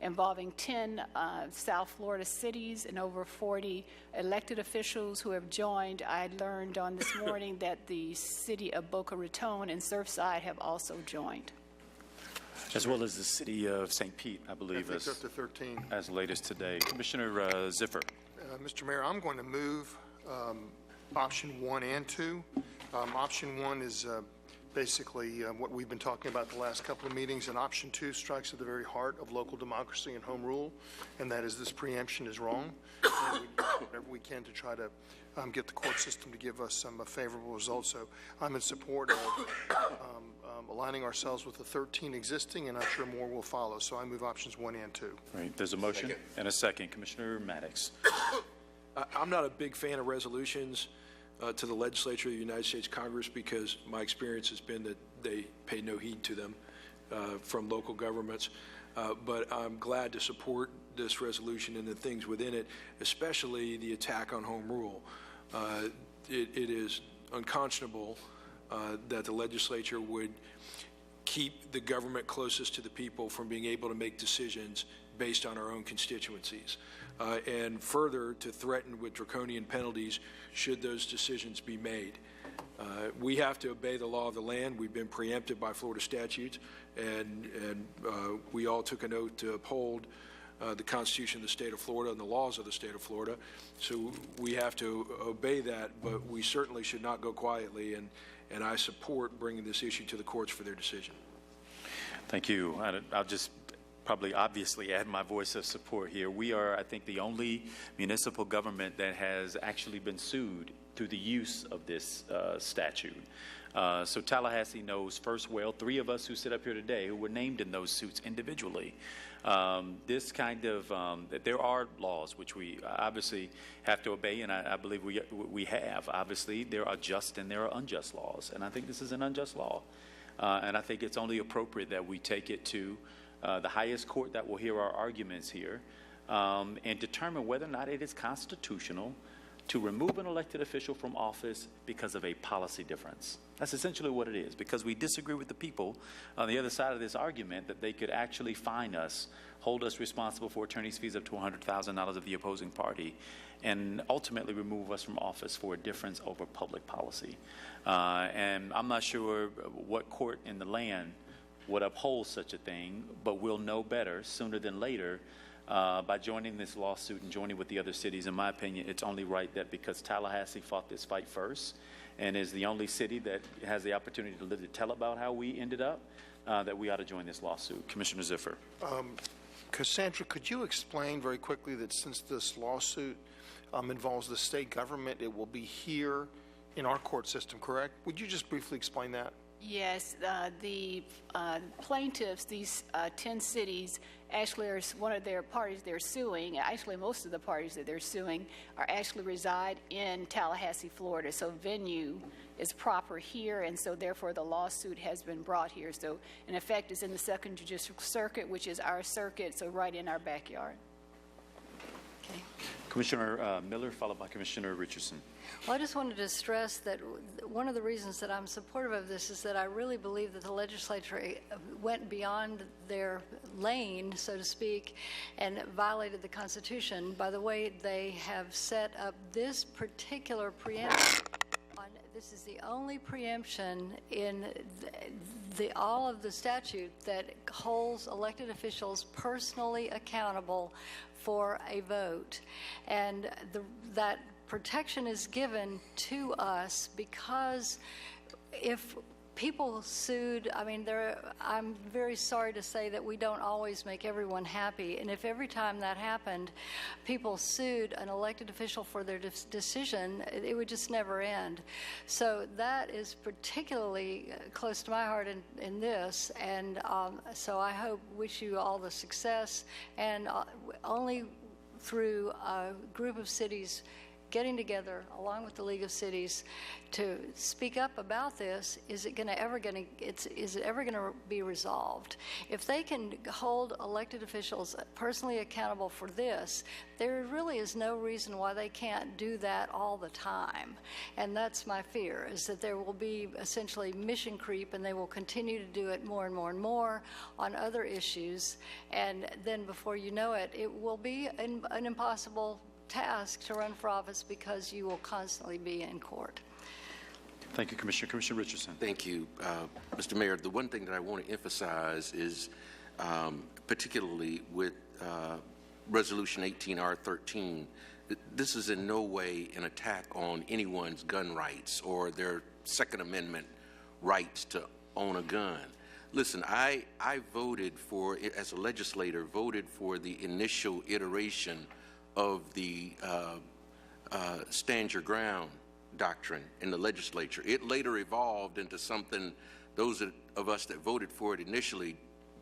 involving 10 South Florida cities and over 40 elected officials who have joined. I learned on this morning that the city of Boca Raton and Surfside have also joined. As well as the city of St. Pete, I believe, up to 13. as late as today. Commissioner Ziffer. Mr. Mayor, I'm going to move option 1 and 2. Option 1 is basically what we've been talking about the last couple of meetings, and option 2 strikes at the very heart of local democracy and home rule, and that is this preemption is wrong. And we do whatever we can to try to get the court system to give us some favorable results. So I'm in support of aligning ourselves with the 13 existing, and I'm sure more will follow. So I move options 1 and 2. Right. There's a motion and a second. Commissioner Maddox. I'm not a big fan of resolutions to the legislature of the United States Congress because my experience has been that they pay no heed to them from local governments. But I'm glad to support this resolution and the things within it, especially the attack on home rule. It is unconscionable that the legislature would keep the government closest to the people from being able to make decisions based on our own constituencies. And further, to threaten with draconian penalties should those decisions be made. We have to obey the law of the land. We've been preempted by Florida statutes, and we all took an oath to uphold the Constitution of the state of Florida and the laws of the state of Florida. So we have to obey that, but we certainly should not go quietly, and I support bringing this issue to the courts for their decision. Thank you. I'll just probably obviously add my voice of support here. We are, I think, the only municipal government that has actually been sued through the use of this statute. So Tallahassee knows first well, 3 of us who sit up here today who were named in those suits individually. This kind of, there are laws which we obviously have to obey, and I believe we have. Obviously, there are just and there are unjust laws, and I think this is an unjust law. And I think it's only appropriate that we take it to the highest court that will hear our arguments here and determine whether or not it is constitutional to remove an elected official from office because of a policy difference. That's essentially what it is, because we disagree with the people on the other side of this argument that they could actually fine us, hold us responsible for attorney's fees up to $100,000 of the opposing party, and ultimately remove us from office for a difference over public policy. And I'm not sure what court in the land would uphold such a thing, but we'll know better sooner than later by joining this lawsuit and joining with the other cities. In my opinion, it's only right that because Tallahassee fought this fight first and is the only city that has the opportunity to live to tell about how we ended up, that we ought to join this lawsuit. Commissioner Ziffer. Cassandra, could you explain very quickly that since this lawsuit involves the state government, it will be here in our court system, correct? Would you just briefly explain that? Yes, the plaintiffs, these 10 cities, actually are one of their parties they're suing. Actually, most of the parties that they're suing are actually reside in Tallahassee, Florida. So venue is proper here, and so therefore the lawsuit has been brought here. So in effect, it's in the Second Judicial Circuit, which is our circuit, so right in our backyard. Okay. Commissioner Miller, followed by Commissioner Richardson. Well, I just wanted to stress that one of the reasons that I'm supportive of this is that I really believe that the legislature went beyond their lane, so to speak, and violated the Constitution by the way they have set up this particular preemption on this is the only preemption in all of the statute that holds elected officials personally accountable for a vote. And that protection is given to us because if people sued, I mean, I'm very sorry to say that we don't always make everyone happy. And if every time that happened, people sued an elected official for their decision, it would just never end. So that is particularly close to my heart in this. And so I wish you all the success. And only through a group of cities getting together along with the League of Cities to speak up about this, is it ever going to be resolved? If they can hold elected officials personally accountable for this, there really is no reason why they can't do that all the time. And that's my fear, is that there will be essentially mission creep, and they will continue to do it more and more and more on other issues. And then before you know it, it will be an impossible task to run for office because you will constantly be in court. Thank you, Commissioner. Commissioner Richardson. Thank you, Mr. Mayor. The one thing that I want to emphasize is particularly with Resolution 18R13, this is in no way an attack on anyone's gun rights or their Second Amendment rights to own a gun. Listen, I voted for, as a legislator, voted for the initial iteration of the stand your ground doctrine in the legislature. It later evolved into something those of us that voted for it initially,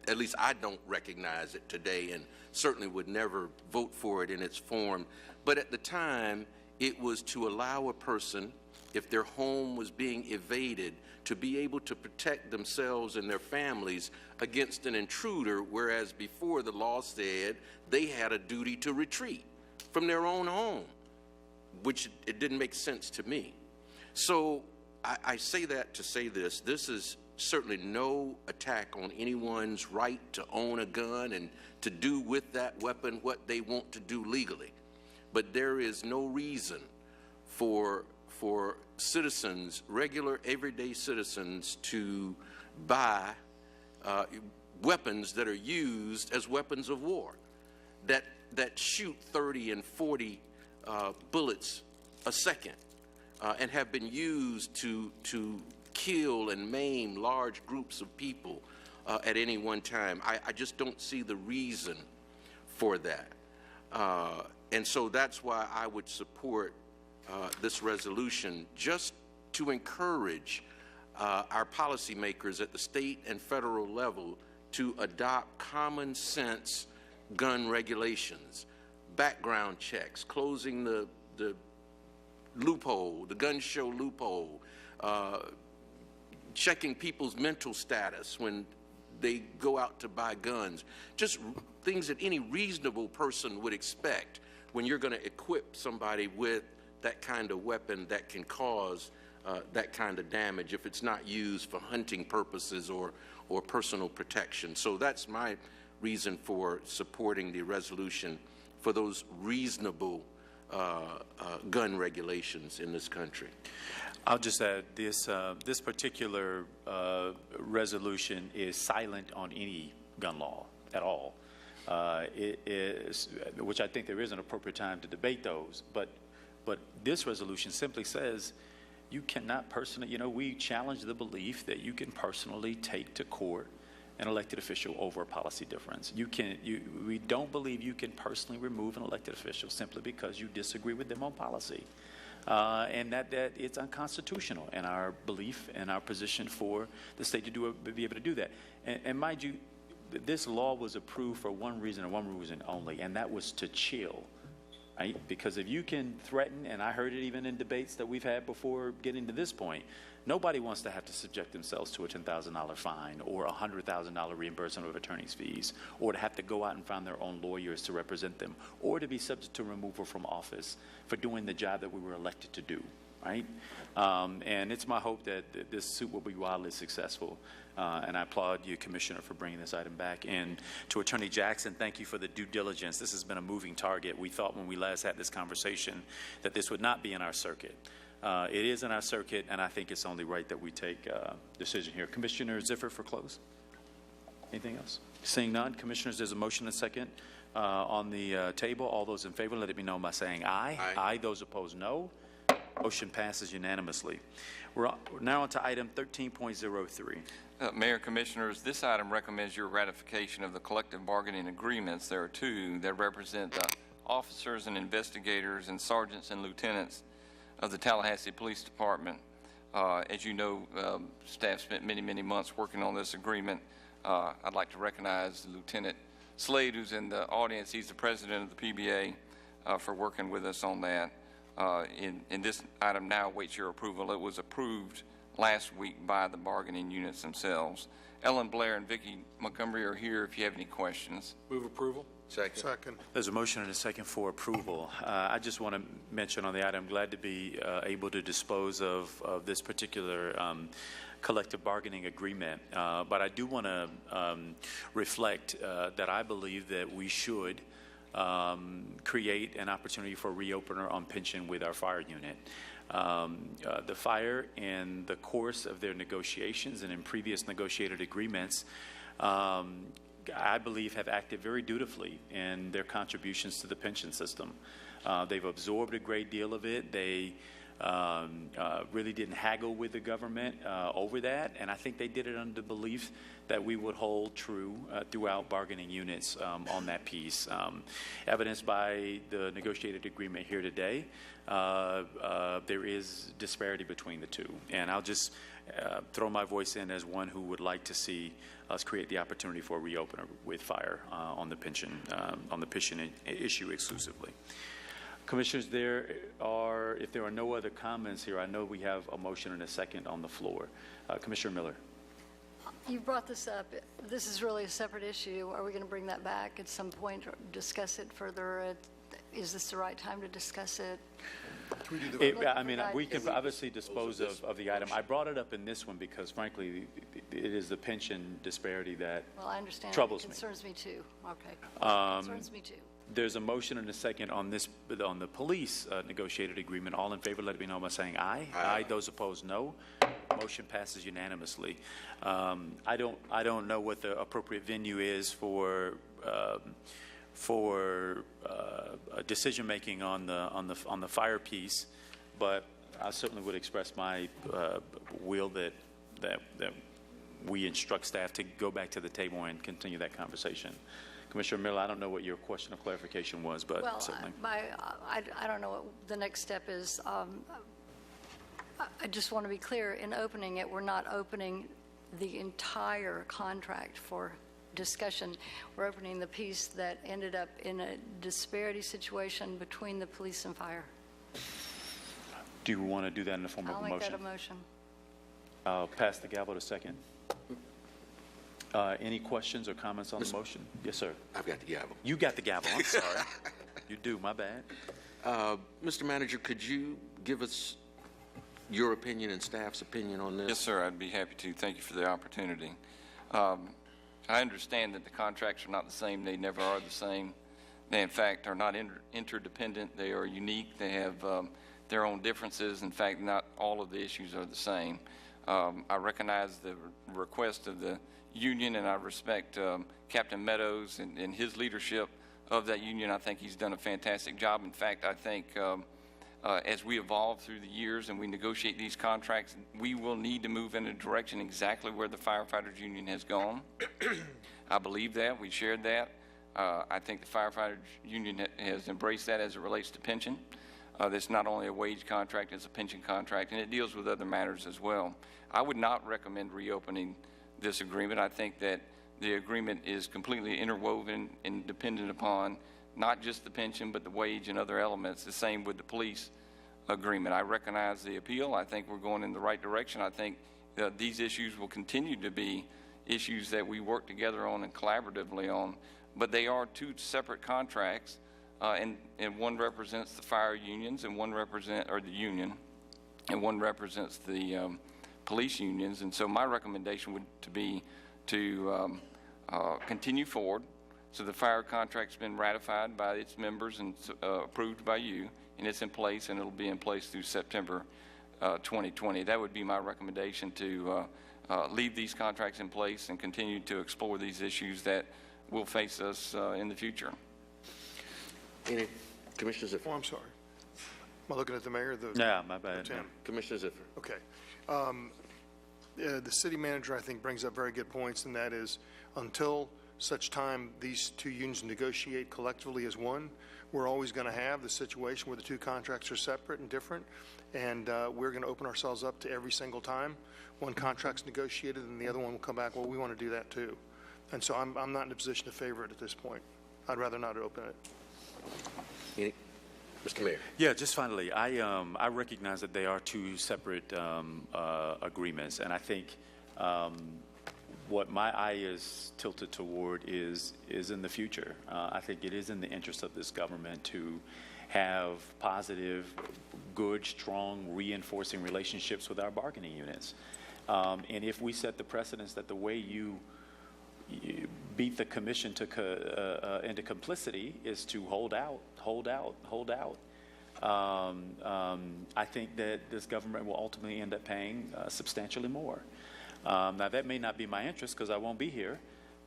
at least I don't recognize it today and certainly would never vote for it in its form. But at the time, it was to allow a person, if their home was being evaded, to be able to protect themselves and their families against an intruder, whereas before the law said they had a duty to retreat from their own home, which it didn't make sense to me. So I say that to say this. This is certainly no attack on anyone's right to own a gun and to do with that weapon what they want to do legally. But there is no reason for citizens, regular everyday citizens, to buy weapons that are used as weapons of war, that shoot 30 and 40 bullets a second and have been used to kill and maim large groups of people at any one time. I just don't see the reason for that. And so that's why I would support this resolution, just to encourage our policymakers at the state and federal level to adopt common sense gun regulations, background checks, closing the loophole, the gun show loophole, checking people's mental status when they go out to buy guns, just things that any reasonable person would expect when you're going to equip somebody with that kind of weapon that can cause that kind of damage if it's not used for hunting purposes or personal protection. So that's my reason for supporting the resolution for those reasonable gun regulations in this country. I'll just add this, this particular resolution is silent on any gun law at all. It is, which I think there is an appropriate time to debate those, but this resolution simply says you cannot personally, we challenge the belief that you can personally take to court an elected official over a policy difference. We don't believe you can personally remove an elected official simply because you disagree with them on policy. And that it's unconstitutional in our belief and our position for the state to be able to do that. And mind you, this law was approved for one reason and one reason only, and that was to chill. Right? Because if you can threaten, and I heard it even in debates that we've had before getting to this point, nobody wants to have to subject themselves to a $10,000 fine or a $100,000 reimbursement of attorney's fees, or to have to go out and find their own lawyers to represent them, or to be subject to removal from office for doing the job that we were elected to do. Right? And it's my hope that this suit will be wildly successful. And I applaud you, Commissioner, for bringing this item back. And to Attorney Jackson, thank you for the due diligence. This has been a moving target. We thought when we last had this conversation that this would not be in our circuit. It is in our circuit, and I think it's only right that we take a decision here. Commissioner Ziffer for close. Anything else? Seeing none, Commissioners, there's a motion and a second on the table. All those in favor, let it be known by saying aye. Aye. Those opposed, no. Motion passes unanimously. We're now on to item 13.03. Mayor, Commissioners, this item recommends your ratification of the collective bargaining agreements. There are two that represent the officers and investigators and sergeants and lieutenants of the Tallahassee Police Department. As you know, staff spent many, many months working on this agreement. I'd like to recognize Lieutenant Slade, who's in the audience. He's the president of the PBA, for working with us on that. And this item now awaits your approval. It was approved last week by the bargaining units themselves. Ellen Blair and Vicki Montgomery are here if you have any questions. Move approval. Second. There's a motion and a second for approval. I just want to mention on the item, I'm glad to be able to dispose of this particular collective bargaining agreement. But I do want to reflect that I believe that we should create an opportunity for reopener on pension with our fire unit. The fire, in the course of their negotiations and in previous negotiated agreements, I believe have acted very dutifully in their contributions to the pension system. They've absorbed a great deal of it. They really didn't haggle with the government over that, and I think they did it under the belief that we would hold true throughout bargaining units on that piece. Evidenced by the negotiated agreement here today, there is disparity between the two, and I'll just throw my voice in as one who would like to see us create the opportunity for a reopener with fire on the pension issue exclusively. Commissioners, if there are no other comments here, I know we have a motion and a second on the floor. Commissioner Miller. You brought this up. This is really a separate issue. Are we going to bring that back at some point or discuss it further? Is this the right time to discuss it? We can obviously dispose of the item. I brought it up in this one because, frankly, it is the pension disparity that troubles me. It concerns me too. Okay. Concerns me too. There's a motion and a second on the police negotiated agreement. All in favor, let it be known by saying aye. Aye. Those opposed, no. Motion passes unanimously. I don't know what the appropriate venue is for decision making on the fire piece, but I certainly would express my will that we instruct staff to go back to the table and continue that conversation. Commissioner Miller, I don't know what your question of clarification was, but certainly. I don't know what the next step is. I just want to be clear, in opening it, we're not opening the entire contract for discussion. We're opening the piece that ended up in a disparity situation between the police and fire. Do you want to do that in the form of a motion? I'll make that a motion. I'll pass the gavel to second. Any questions or comments on the motion? Yes, sir. I've got the gavel. You got the gavel. I'm sorry. You do. My bad. Mr. Manager, could you give us your opinion and staff's opinion on this? Yes, sir. I'd be happy to. Thank you for the opportunity. I understand that the contracts are not the same. They never are the same. They, in fact, are not interdependent. They are unique. They have their own differences. In fact, not all of the issues are the same. I recognize the request of the union, and I respect Captain Meadows and his leadership of that union. I think he's done a fantastic job. In fact, I think as we evolve through the years and we negotiate these contracts, we will need to move in a direction exactly where the firefighters union has gone. I believe that. We shared that. I think the firefighters union has embraced that as it relates to pension. That's not only a wage contract, it's a pension contract, and it deals with other matters as well. I would not recommend reopening this agreement. I think that the agreement is completely interwoven and dependent upon not just the pension, but the wage and other elements. The same with the police agreement. I recognize the appeal. I think we're going in the right direction. I think these issues will continue to be issues that we work together on and collaboratively on, but they are two separate contracts, and one represents the fire unions and one represents the union, and one represents the police unions. And so my recommendation would be to continue forward. So the fire contract's been ratified by its members and approved by you, and it's in place, and it'll be in place through September 2020. That would be my recommendation, to leave these contracts in place and continue to explore these issues that will face us in the future. Any Commissioner Ziffer? Oh, I'm sorry. Am I looking at the mayor? Or the Yeah, my bad. Tim? Commissioner Ziffer. Okay. The city manager, I think, brings up very good points, and that is, until such time these two unions negotiate collectively as one, we're always going to have the situation where the two contracts are separate and different, and we're going to open ourselves up to every single time one contract's negotiated and the other one will come back, well, we want to do that too. And so I'm not in a position to favor it at this point. I'd rather not open it. Mr. Mayor. Yeah, just finally, I recognize that they are two separate agreements, and I think what my eye is tilted toward is in the future. I think it is in the interest of this government to have positive, good, strong, reinforcing relationships with our bargaining units. And if we set the precedence that the way you beat the commission into complicity is to hold out. I think that this government will ultimately end up paying substantially more. Now, that may not be my interest because I won't be here,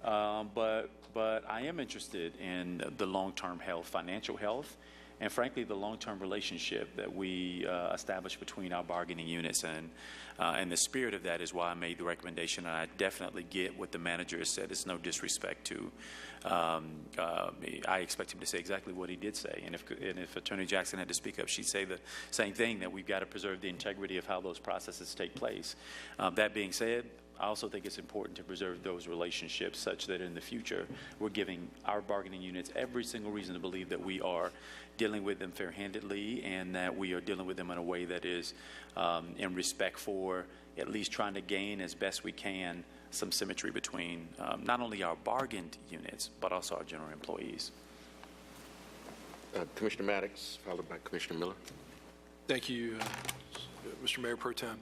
but I am interested in the long-term health, financial health, and frankly, the long-term relationship that we establish between our bargaining units. And the spirit of that is why I made the recommendation. And I definitely get what the manager has said. It's no disrespect to. I expect him to say exactly what he did say. And if Attorney Jackson had to speak up, she'd say the same thing, that we've got to preserve the integrity of how those processes take place. That being said, I also think it's important to preserve those relationships such that in the future we're giving our bargaining units every single reason to believe that we are dealing with them fair-handedly and that we are dealing with them in a way that is in respect for at least trying to gain as best we can some symmetry between not only our bargained units but also our general employees. Commissioner Maddox, followed by Commissioner Miller. Thank you, Mr. Mayor Pro Tem.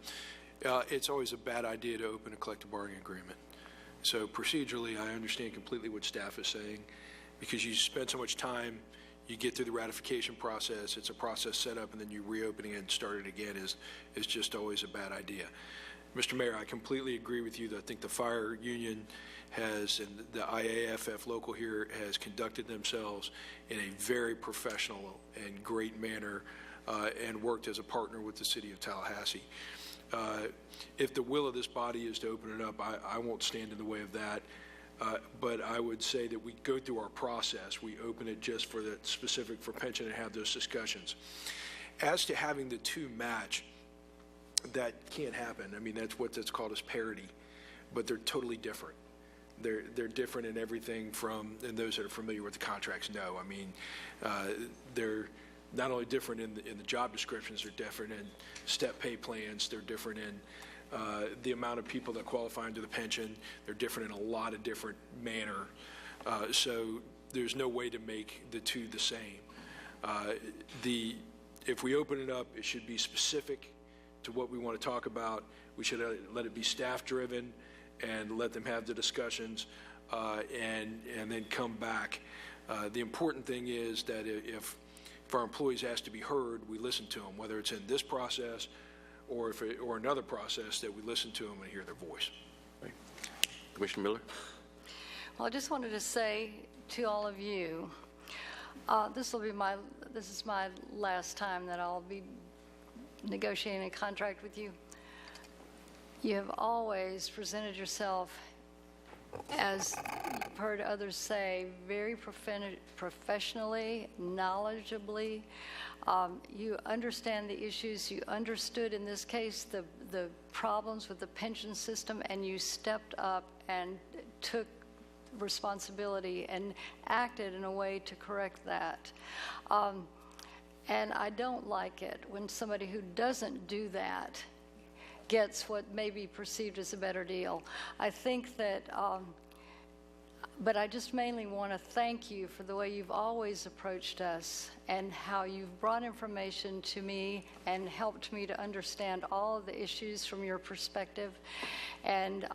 It's always a bad idea to open a collective bargaining agreement. So procedurally, I understand completely what staff is saying, because you spend so much time, you get through the ratification process, it's a process set up, and then you reopening it and start it again is just always a bad idea. Mr. Mayor, I completely agree with you that I think the fire union has, and the IAFF local here, has conducted themselves in a very professional and great manner and worked as a partner with the city of Tallahassee. If the will of this body is to open it up, I won't stand in the way of that. But I would say that we go through our process. We open it just for the specific for pension and have those discussions. As to having the two match, that can't happen. I mean, that's called as parity, but they're totally different. They're different in everything from, and those that are familiar with the contracts know. I mean, they're not only different in the job descriptions, they're different in step pay plans, they're different in the amount of people that qualify under the pension, they're different in a lot of different manner. So there's no way to make the two the same. If we open it up, it should be specific to what we want to talk about. We should let it be staff driven and let them have the discussions and then come back. The important thing is that if our employees ask to be heard, we listen to them, whether it's in this process or another process, that we listen to them and hear their voice. Right. Commissioner Miller? Well, I just wanted to say to all of you, this is my last time that I'll be negotiating a contract with you. You have always presented yourself, as you've heard others say, very professionally, knowledgeably. You understand the issues. You understood, in this case, the problems with the pension system, and you stepped up and took responsibility and acted in a way to correct that. And I don't like it when somebody who doesn't do that gets what may be perceived as a better deal. I think that, but I just mainly want to thank you for the way you've always approached us and how you've brought information to me and helped me to understand all of the issues from your perspective. And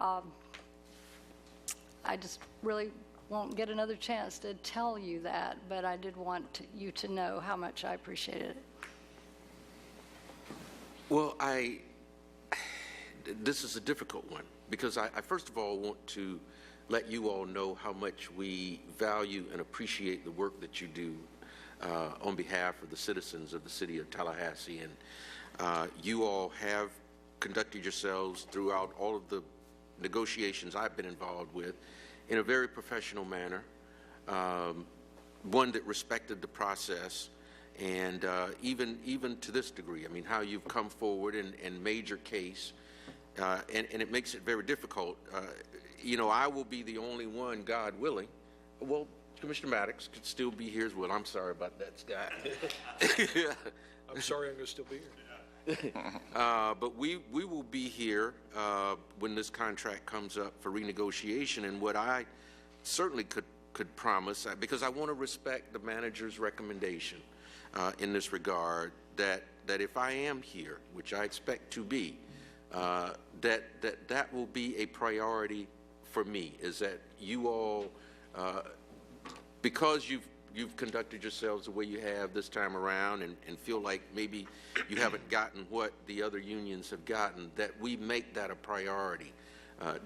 I just really won't get another chance to tell you that, but I did want you to know how much I appreciated it. Well, this is a difficult one because I first of all want to let you all know how much we value and appreciate the work that you do on behalf of the citizens of the city of Tallahassee. And you all have conducted yourselves throughout all of the negotiations I've been involved with in a very professional manner, one that respected the process, and even to this degree, I mean, how you've come forward and made your case, and it makes it very difficult. You know, I will be the only one, God willing. Well, Commissioner Maddox could still be here as well. I'm sorry about that, Scott. I'm sorry I'm going to still be here. But we will be here when this contract comes up for renegotiation. And what I certainly could promise, because I want to respect the manager's recommendation in this regard, that if I am here, which I expect to be, that will be a priority for me, is that you all, because you've conducted yourselves the way you have this time around and feel like maybe you haven't gotten what the other unions have gotten, that we make that a priority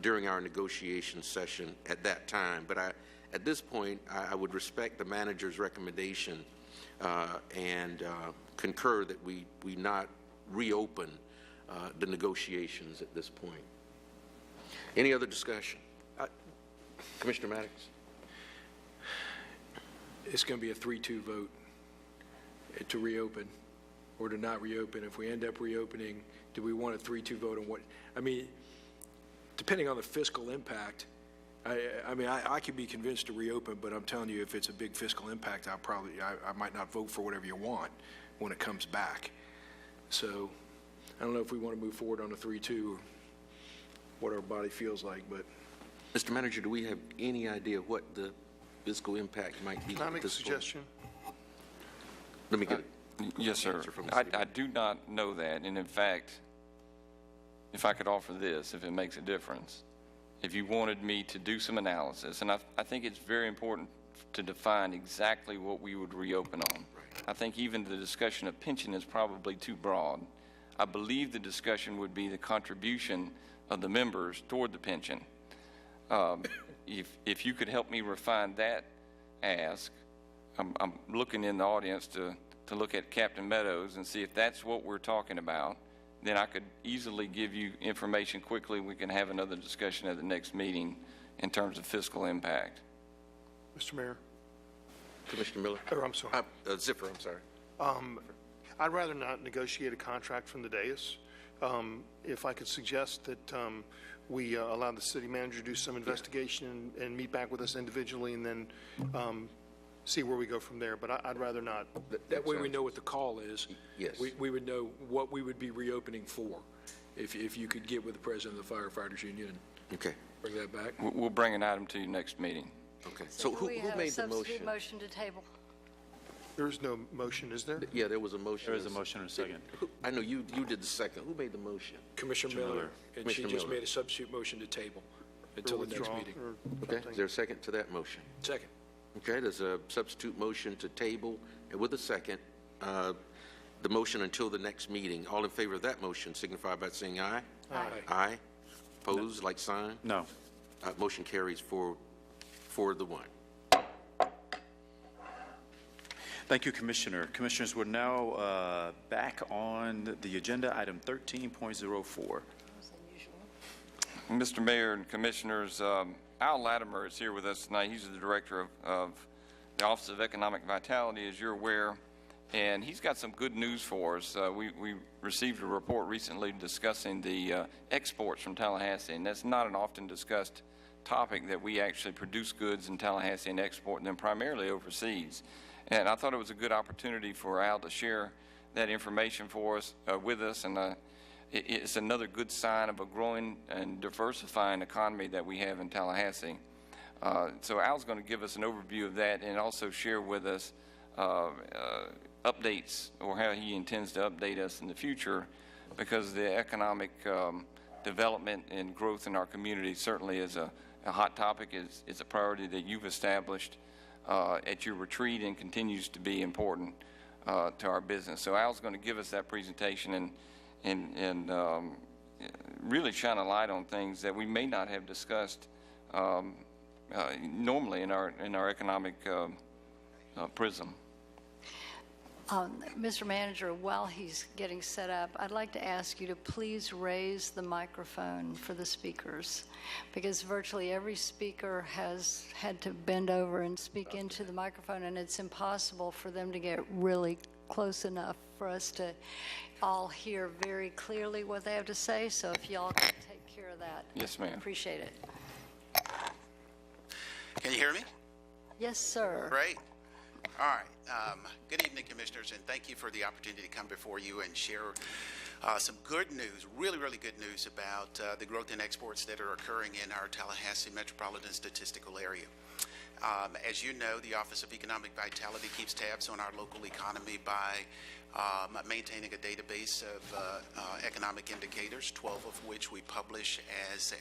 during our negotiation session at that time. But at this point, I would respect the manager's recommendation and concur that we not reopen the negotiations at this point. Any other discussion? Commissioner Maddox? It's going to be a 3-2 vote to reopen or to not reopen. If we end up reopening, do we want a 3-2 vote on what? I mean, depending on the fiscal impact, I can be convinced to reopen, but I'm telling you, if it's a big fiscal impact, I might not vote for whatever you want when it comes back. So I don't know if we want to move forward on a 3-2 or what our body feels like, but. Mr. Manager, do we have any idea what the fiscal impact might be? Can I make a suggestion? Let me get yes, sir. I do not know that. And in fact, if I could offer this, if it makes a difference, if you wanted me to do some analysis, and I think it's very important to define exactly what we would reopen on. Right. I think even the discussion of pension is probably too broad. I believe the discussion would be the contribution of the members toward the pension. If you could help me refine that ask, I'm looking in the audience to look at Captain Meadows and see if that's what we're talking about, then I could easily give you information quickly. We can have another discussion at the next meeting in terms of fiscal impact. Mr. Mayor? Commissioner Miller? Oh, I'm sorry. Ziffer, I'm sorry. I'd rather not negotiate a contract from the dais. If I could suggest that we allow the city manager to do some investigation and meet back with us individually and then see where we go from there. But I'd rather not. That way we know what the call is. Yes. We would know what we would be reopening for if you could get with the president of the Firefighters Union and bring that back. We'll bring an item to you next meeting. Okay. So who made the motion? Motion to table. There is no motion, is there? Yeah, there was a motion. There is a motion and a second. I know you did the second. Who made the motion? Commissioner Miller. And she just made a substitute motion to table until the next meeting. Okay. Is there a second to that motion? Second. Okay. There's a substitute motion to table and with a second. The motion until the next meeting. All in favor of that motion signify by saying aye. Aye. Aye. Opposed, like sign? No. Motion carries 4-1. Thank you, Commissioner. Commissioners, we're now back on the agenda, item 13.04. Mr. Mayor and Commissioners, Al Latimer is here with us tonight. He's the Director of the Office of Economic Vitality, as you're aware, and he's got some good news for us. We received a report recently discussing the exports from Tallahassee, and that's not an often discussed topic, that we actually produce goods in Tallahassee and export them primarily overseas. And I thought it was a good opportunity for Al to share that information for us, with us, and it's another good sign of a growing and diversifying economy that we have in Tallahassee. So Al's going to give us an overview of that and also share with us updates, or how he intends to update us in the future, because the economic development and growth in our community certainly is a hot topic, is a priority that you've established at your retreat and continues to be important to our business. So Al's going to give us that presentation, and really shine a light on things that we may not have discussed normally in our economic prism. Mr. Manager, while he's getting set up, I'd like to ask you to please raise the microphone for the speakers, because virtually every speaker has had to bend over and speak into the microphone, and it's impossible for them to get really close enough for us to all hear very clearly what they have to say. So if y'all can take care of that. Yes, ma'am. Appreciate it. Can you hear me? Yes, sir. Great. All right. Good evening, Commissioners, and thank you for the opportunity to come before you and share some good news, really, really good news about the growth in exports that are occurring in our Tallahassee metropolitan statistical area. As you know, the Office of Economic Vitality keeps tabs on our local economy by maintaining a database of economic indicators, 12 of which we publish as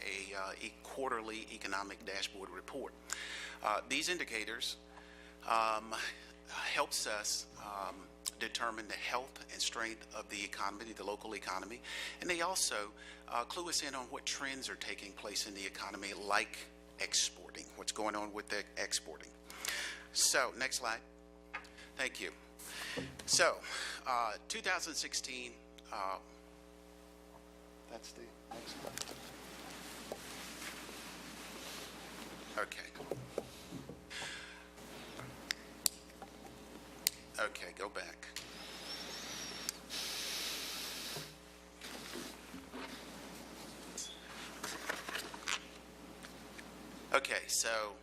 a quarterly economic dashboard report. These indicators helps us determine the health and strength of the economy, the local economy, and they also clue us in on what trends are taking place in the economy, like exporting, what's going on with the exporting. So, next slide. Thank you. So, 2016, that's the next slide. Okay. Okay, go back. Okay, so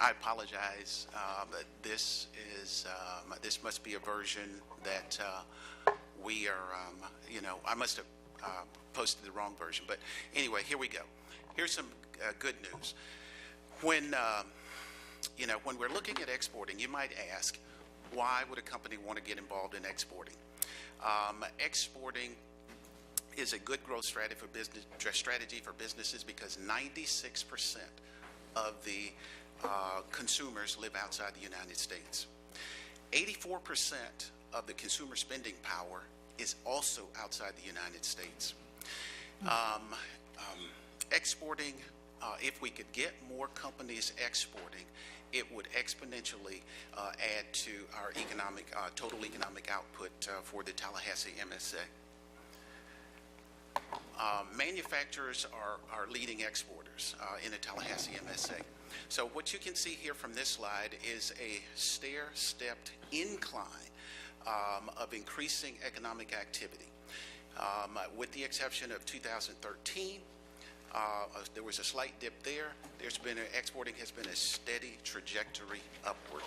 I apologize, but this is this must be a version that we are. I must have posted the wrong version. But anyway, here we go. Here's some good news. When when we're looking at exporting, you might ask, why would a company want to get involved in exporting? Exporting is a good growth strategy for businesses because 96% of the consumers live outside the United States. 84% of the consumer spending power is also outside the United States. Exporting, if we could get more companies exporting, it would exponentially add to our total economic output for the Tallahassee MSA. Manufacturers are leading exporters in the Tallahassee MSA. So what you can see here from this slide is a stair-stepped incline of increasing economic activity. With the exception of 2013, there was a slight dip there. Exporting has been a steady trajectory upward.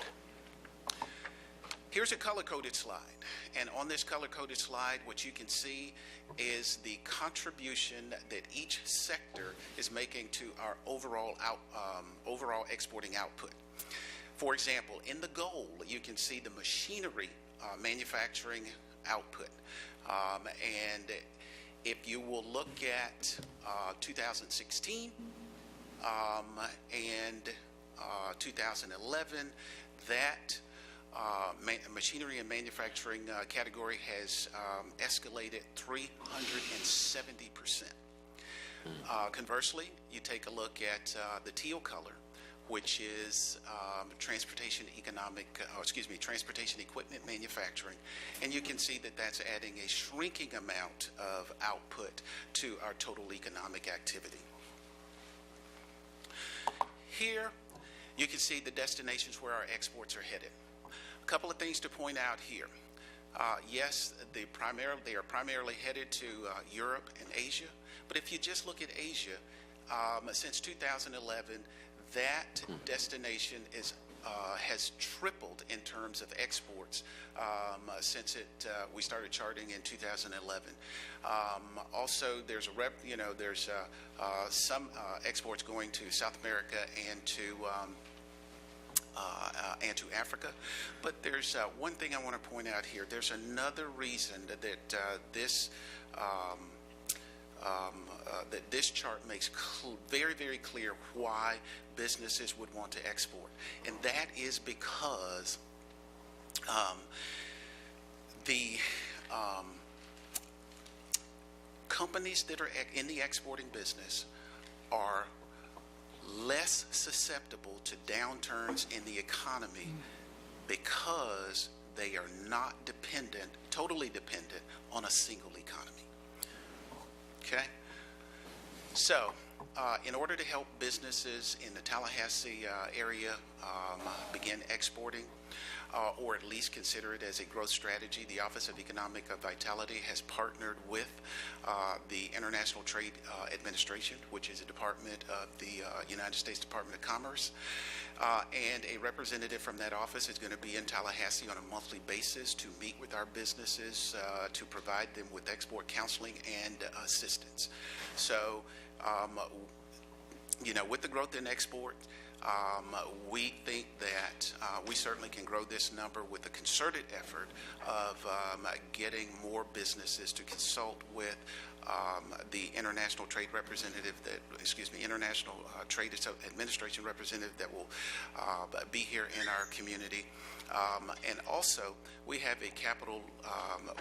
Here's a color-coded slide, and on this color-coded slide, what you can see is the contribution that each sector is making to our overall exporting output. For example, in the gold, you can see the machinery manufacturing output, and if you will look at 2016 and 2011, that machinery and manufacturing category has escalated 370%. Conversely, you take a look at the teal color, which is transportation equipment manufacturing, and you can see that that's adding a shrinking amount of output to our total economic activity. Here, you can see the destinations where our exports are headed. A couple of things to point out here. Yes, they are primarily headed to Europe and Asia, but if you just look at Asia, since 2011, that destination has tripled in terms of exports since we started charting in 2011. Also, there's some exports going to South America and to Africa. But there's one thing I want to point out here. There's another reason that this chart makes very, very clear why businesses would want to export. And that is because companies that are in the exporting business are less susceptible to downturns in the economy because they are not totally dependent on a single economy. Okay? So, in order to help businesses in the Tallahassee area begin exporting, or at least consider it as a growth strategy, the Office of Economic Vitality has partnered with the International Trade Administration, which is a department of the United States Department of Commerce. And a representative from that office is going to be in Tallahassee on a monthly basis to meet with our businesses to provide them with export counseling and assistance. So, with the growth in export, we think that we certainly can grow this number with a concerted effort of getting more businesses to consult with the International Trade Representative International Trade Administration representative that will be here in our community. And also, we have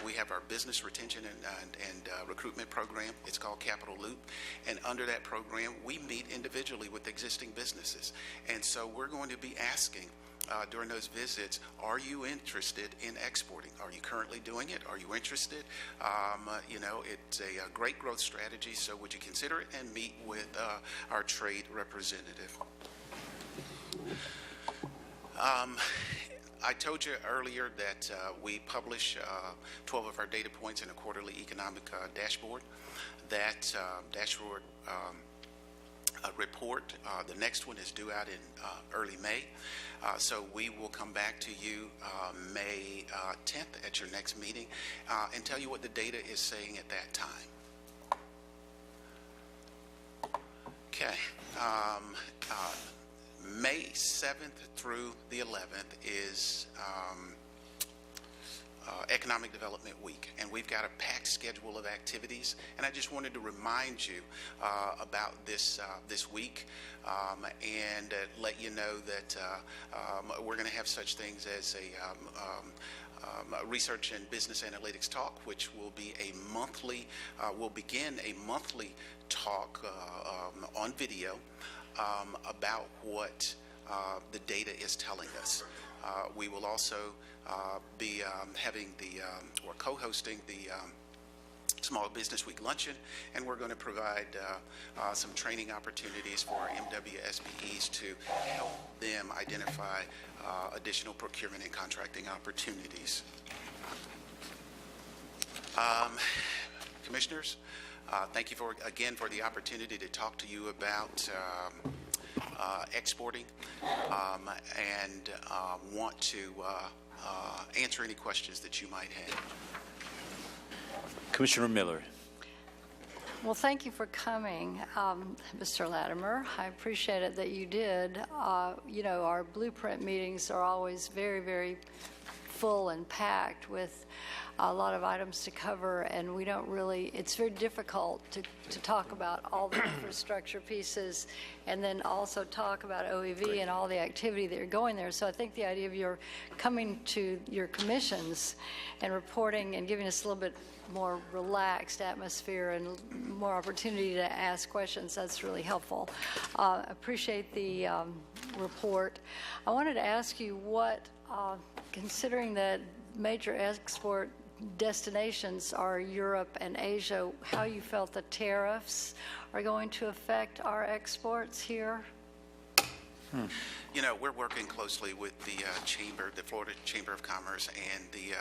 we have our business retention and recruitment program. It's called Capital Loop. And under that program, we meet individually with existing businesses. And so we're going to be asking during those visits, are you interested in exporting? Are you currently doing it? Are you interested? It's a great growth strategy, so would you consider it and meet with our trade representative? I told you earlier that we publish 12 of our data points in a quarterly economic dashboard. That dashboard report, the next one is due out in early May. So we will come back to you May 10th at your next meeting and tell you what the data is saying at that time. Okay. May 7th through the 11th is Economic Development Week, and we've got a packed schedule of activities. And I just wanted to remind you about this week and let you know that we're going to have such things as a research and business analytics talk, which will be will begin a monthly talk on video about what the data is telling us. We will also be having or co-hosting the Small Business Week Luncheon, and we're going to provide some training opportunities for our MWSPEs to help them identify additional procurement and contracting opportunities. Commissioners, thank you again for the opportunity to talk to you about exporting, and want to answer any questions that you might have. Commissioner Miller. Well, thank you for coming, Mr. Latimer. I appreciate it that you did. Our blueprint meetings are always very, very full and packed with a lot of items to cover, and we don't really, it's very difficult to talk about all the infrastructure pieces and then also talk about OEV and all the activity that you're going there. So I think the idea of your coming to your commissions and reporting and giving us a little bit more relaxed atmosphere and more opportunity to ask questions, that's really helpful. Appreciate the report. I wanted to ask you what, considering that major export destinations are Europe and Asia, how you felt the tariffs are going to affect our exports here? We're working closely with the Florida Chamber of Commerce and the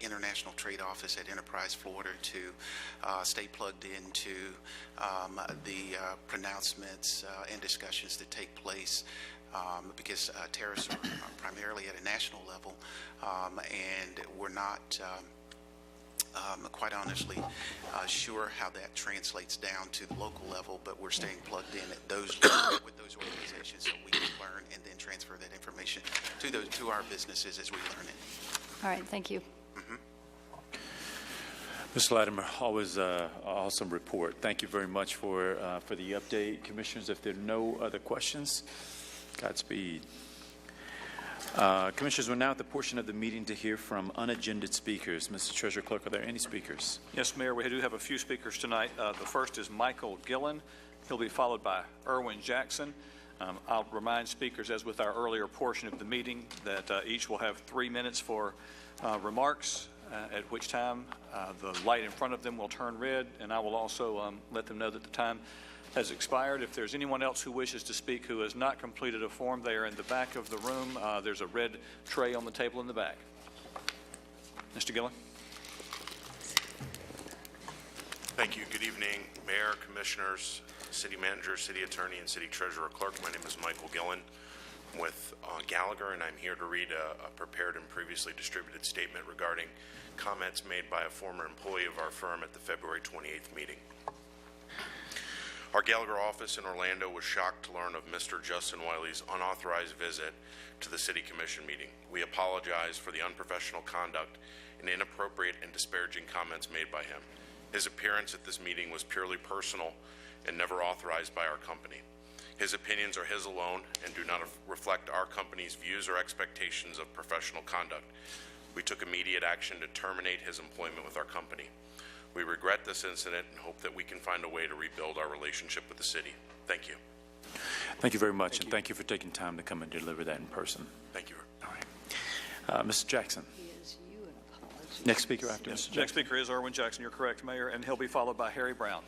International Trade Office at Enterprise Florida to stay plugged into the pronouncements and discussions that take place because tariffs are primarily at a national level, and we're not quite honestly sure how that translates down to the local level, but we're staying plugged in at with those organizations so we can learn and then transfer that information to our businesses as we learn it. All right, thank you. Mr. Latimer, always an awesome report. Thank you very much for the update. Commissioners, if there are no other questions, Godspeed. Commissioners, we're now at the portion of the meeting to hear from unagended speakers. Mr. Treasurer Clerk, are there any speakers? Yes, Mayor, we do have a few speakers tonight. The first is Michael Gillen. He'll be followed by Erwin Jackson. I'll remind speakers, as with our earlier portion of the meeting, that each will have 3 minutes for remarks, at which time the light in front of them will turn red, and I will also let them know that the time has expired. If there's anyone else who wishes to speak who has not completed a form, they are in the back of the room. There's a red tray on the table in the back. Mr. Gillen. Thank you. Good evening, Mayor, Commissioners, City Manager, City Attorney, and City Treasurer Clerk. My name is Michael Gillen. I'm with Gallagher, and I'm here to read a prepared and previously distributed statement regarding comments made by a former employee of our firm at the February 28th meeting. Our Gallagher office in Orlando was shocked to learn of Mr. Justin Wiley's unauthorized visit to the City Commission meeting. We apologize for the unprofessional conduct and inappropriate and disparaging comments made by him. His appearance at this meeting was purely personal and never authorized by our company. His opinions are his alone and do not reflect our company's views or expectations of professional conduct. We took immediate action to terminate his employment with our company. We regret this incident and hope that we can find a way to rebuild our relationship with the city. Thank you. Thank you very much, and thank you for taking time to come and deliver that in person. Thank you. All right. Mr. Jackson. Next speaker after Mr. Jackson. Next speaker is Erwin Jackson. You're correct, Mayor, and he'll be followed by Harry Brown.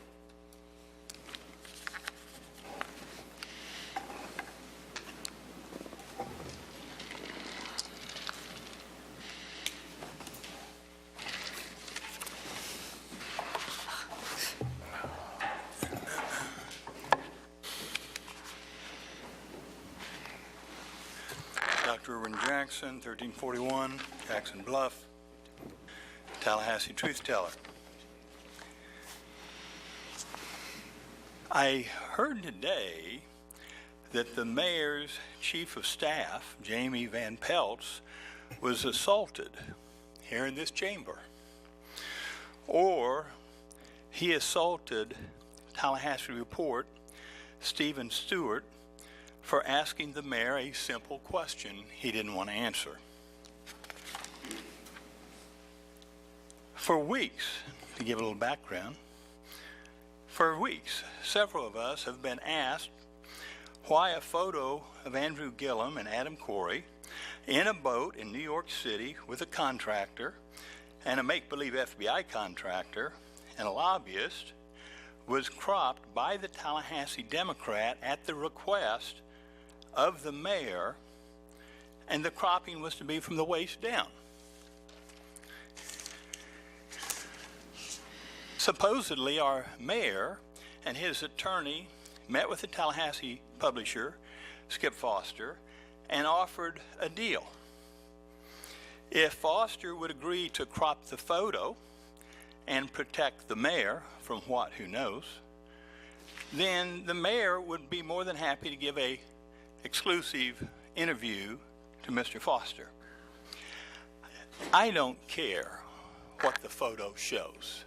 Dr. Erwin Jackson, 1341 Jackson Bluff, Tallahassee Truth Teller. I heard today that the mayor's chief of staff, Jamie Van Peltz, was assaulted here in this chamber. Or he assaulted Tallahassee Report, Stephen Stewart, for asking the mayor a simple question he didn't want to answer. For weeks, to give a little background, for weeks, several of us have been asked why a photo of Andrew Gillum and Adam Corey in a boat in New York City with a contractor and a make-believe FBI contractor and a lobbyist was cropped by the Tallahassee Democrat at the request of the mayor, and the cropping was to be from the waist down. Supposedly, our mayor and his attorney met with the Tallahassee publisher, Skip Foster, and offered a deal. If Foster would agree to crop the photo and protect the mayor from what, who knows, then the mayor would be more than happy to give a exclusive interview to Mr. Foster. I don't care what the photo shows.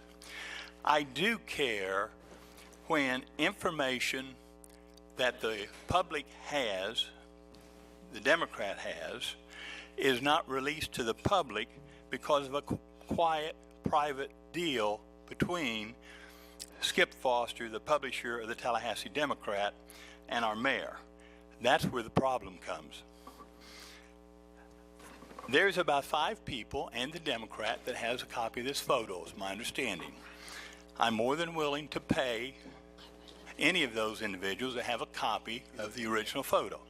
I do care when information that the public has, the Democrat has, is not released to the public because of a quiet, private deal between Skip Foster, the publisher of the Tallahassee Democrat, and our mayor. That's where the problem comes. There's about 5 people and the Democrat that has a copy of this photo, is my understanding. I'm more than willing to pay any of those individuals to have a copy of the original photo.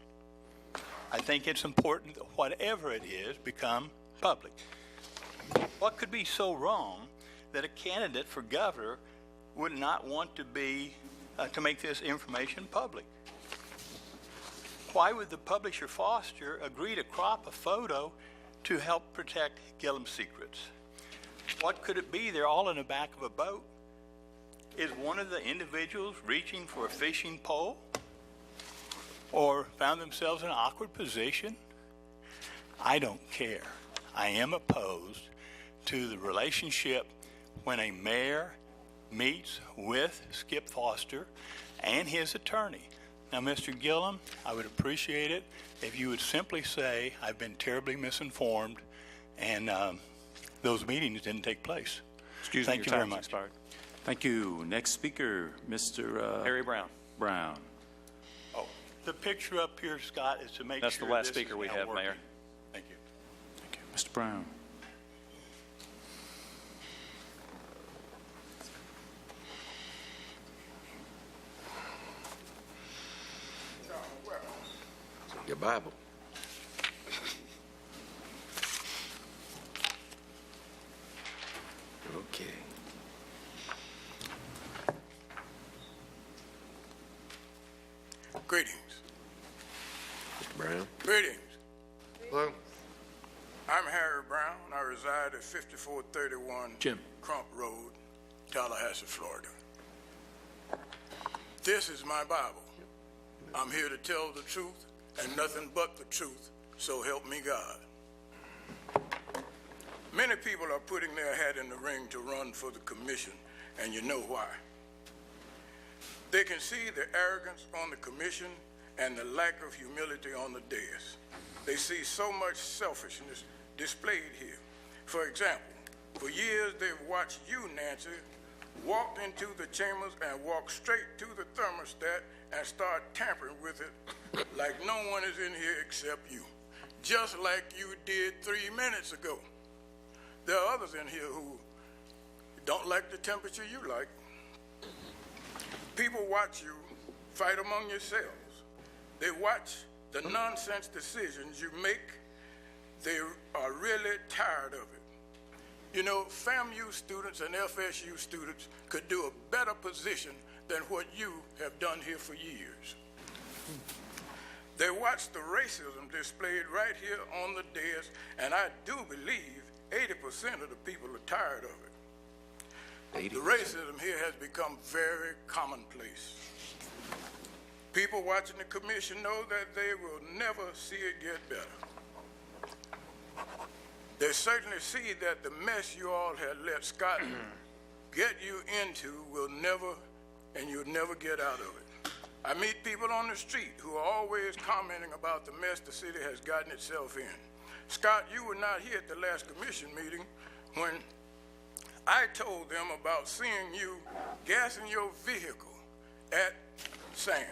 I think it's important that whatever it is become public. What could be so wrong that a candidate for governor would not want to be to make this information public? Why would the publisher Foster agree to crop a photo to help protect Gillum's secrets? What could it be? They're all in the back of a boat. Is one of the individuals reaching for a fishing pole or found themselves in an awkward position? I don't care. I am opposed to the relationship when a mayor meets with Skip Foster and his attorney. Now, Mr. Gillum, I would appreciate it if you would simply say, I've been terribly misinformed, and those meetings didn't take place. Excuse me, Thank you your very time's much. expired. Thank you. Next speaker, Mr. Harry Brown. Brown. Oh, the picture up here, Scott, is to make That's sure the last this speaker is we now have, working. Mayor. Thank you. Mr. Brown. Your Bible. Okay. Greetings. Mr. Brown. Greetings. Hello. I'm Harry Brown. I reside at 5431 Jim. Crump Road, Tallahassee, Florida. This is my Bible. I'm here to tell the truth and nothing but the truth, so help me God. Many people are putting their hat in the ring to run for the commission, and you know why. They can see the arrogance on the commission and the lack of humility on the dais. They see so much selfishness displayed here. For example, for years they've watched you, Nancy, walk into the chambers and walk straight to the thermostat and start tampering with it like no one is in here except you, just like you did 3 minutes ago. There are others in here who don't like the temperature you like. People watch you fight among yourselves. They watch the nonsense decisions you make. They are really tired of it. You know, FAMU students and FSU students could do a better position than what you have done here for years. They watch the racism displayed right here on the dais, and I do believe 80% of the people are tired of it. 80%. The racism here has become very commonplace. People watching the commission know that they will never see it get better. They certainly see that the mess you all had let Scott get you into will never, and you'll never get out of it. I meet people on the street who are always commenting about the mess the city has gotten itself in. Scott, you were not here at the last commission meeting when I told them about seeing you gassing your vehicle at Sam's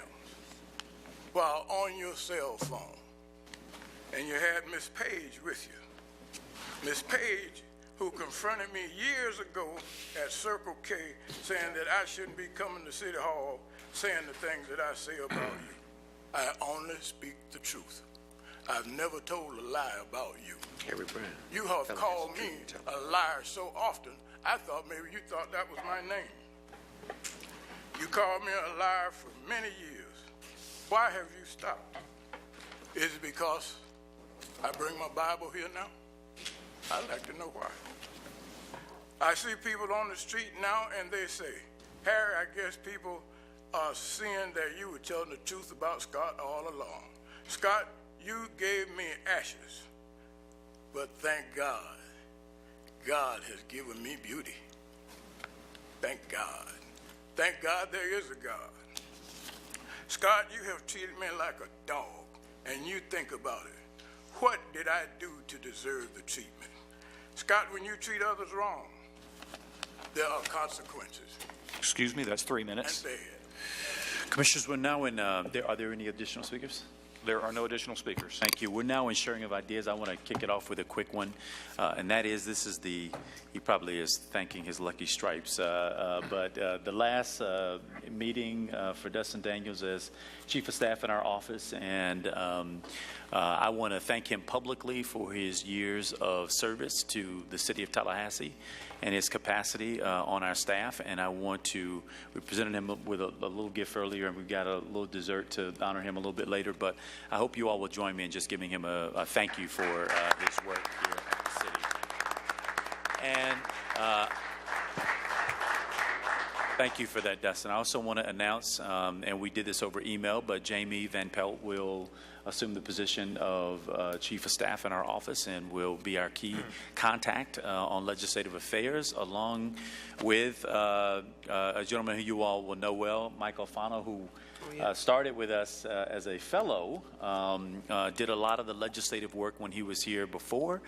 while on your cell phone. And you had Miss Page with you. Miss Page, who confronted me years ago at Circle K saying that I shouldn't be coming to City Hall saying the things that I say about you. I only speak the truth. I've never told a lie about you. Harry Brown. You have called me a liar so often, I thought maybe you thought that was my name. You called me a liar for many years. Why have you stopped? Is it because I bring my Bible here now? I'd like to know why. I see people on the street now and they say, Harry, I guess people are seeing that you were telling the truth about Scott all along. Scott, you gave me ashes, but thank God, God has given me beauty. Thank God. Thank God there is a God. Scott, you have treated me like a dog, and you think about it. What did I do to deserve the treatment? Scott, when you treat others wrong, there are consequences. Excuse me, that's 3 minutes. And bad. Commissioners, we're now in, are there any additional speakers? There are no additional speakers. Thank you. We're now in sharing of ideas. I want to kick it off with a quick one, and that is, this is he probably is thanking his lucky stripes, but the last meeting for Dustin Daniels as Chief of Staff in our office, and I want to thank him publicly for his years of service to the city of Tallahassee and his capacity on our staff. And I want to, we presented him with a little gift earlier, and we've got a little dessert to honor him a little bit later. But I hope you all will join me in just giving him a thank you for his work here at the city. And thank you for that, Dustin. I also want to announce, and we did this over email, but Jamie Van Pelt will assume the position of Chief of Staff in our office and will be our key contact on legislative affairs, along with a gentleman who you all will know well, Mike Alfano, who Started with us as a fellow, did a lot of the legislative work when he was here before,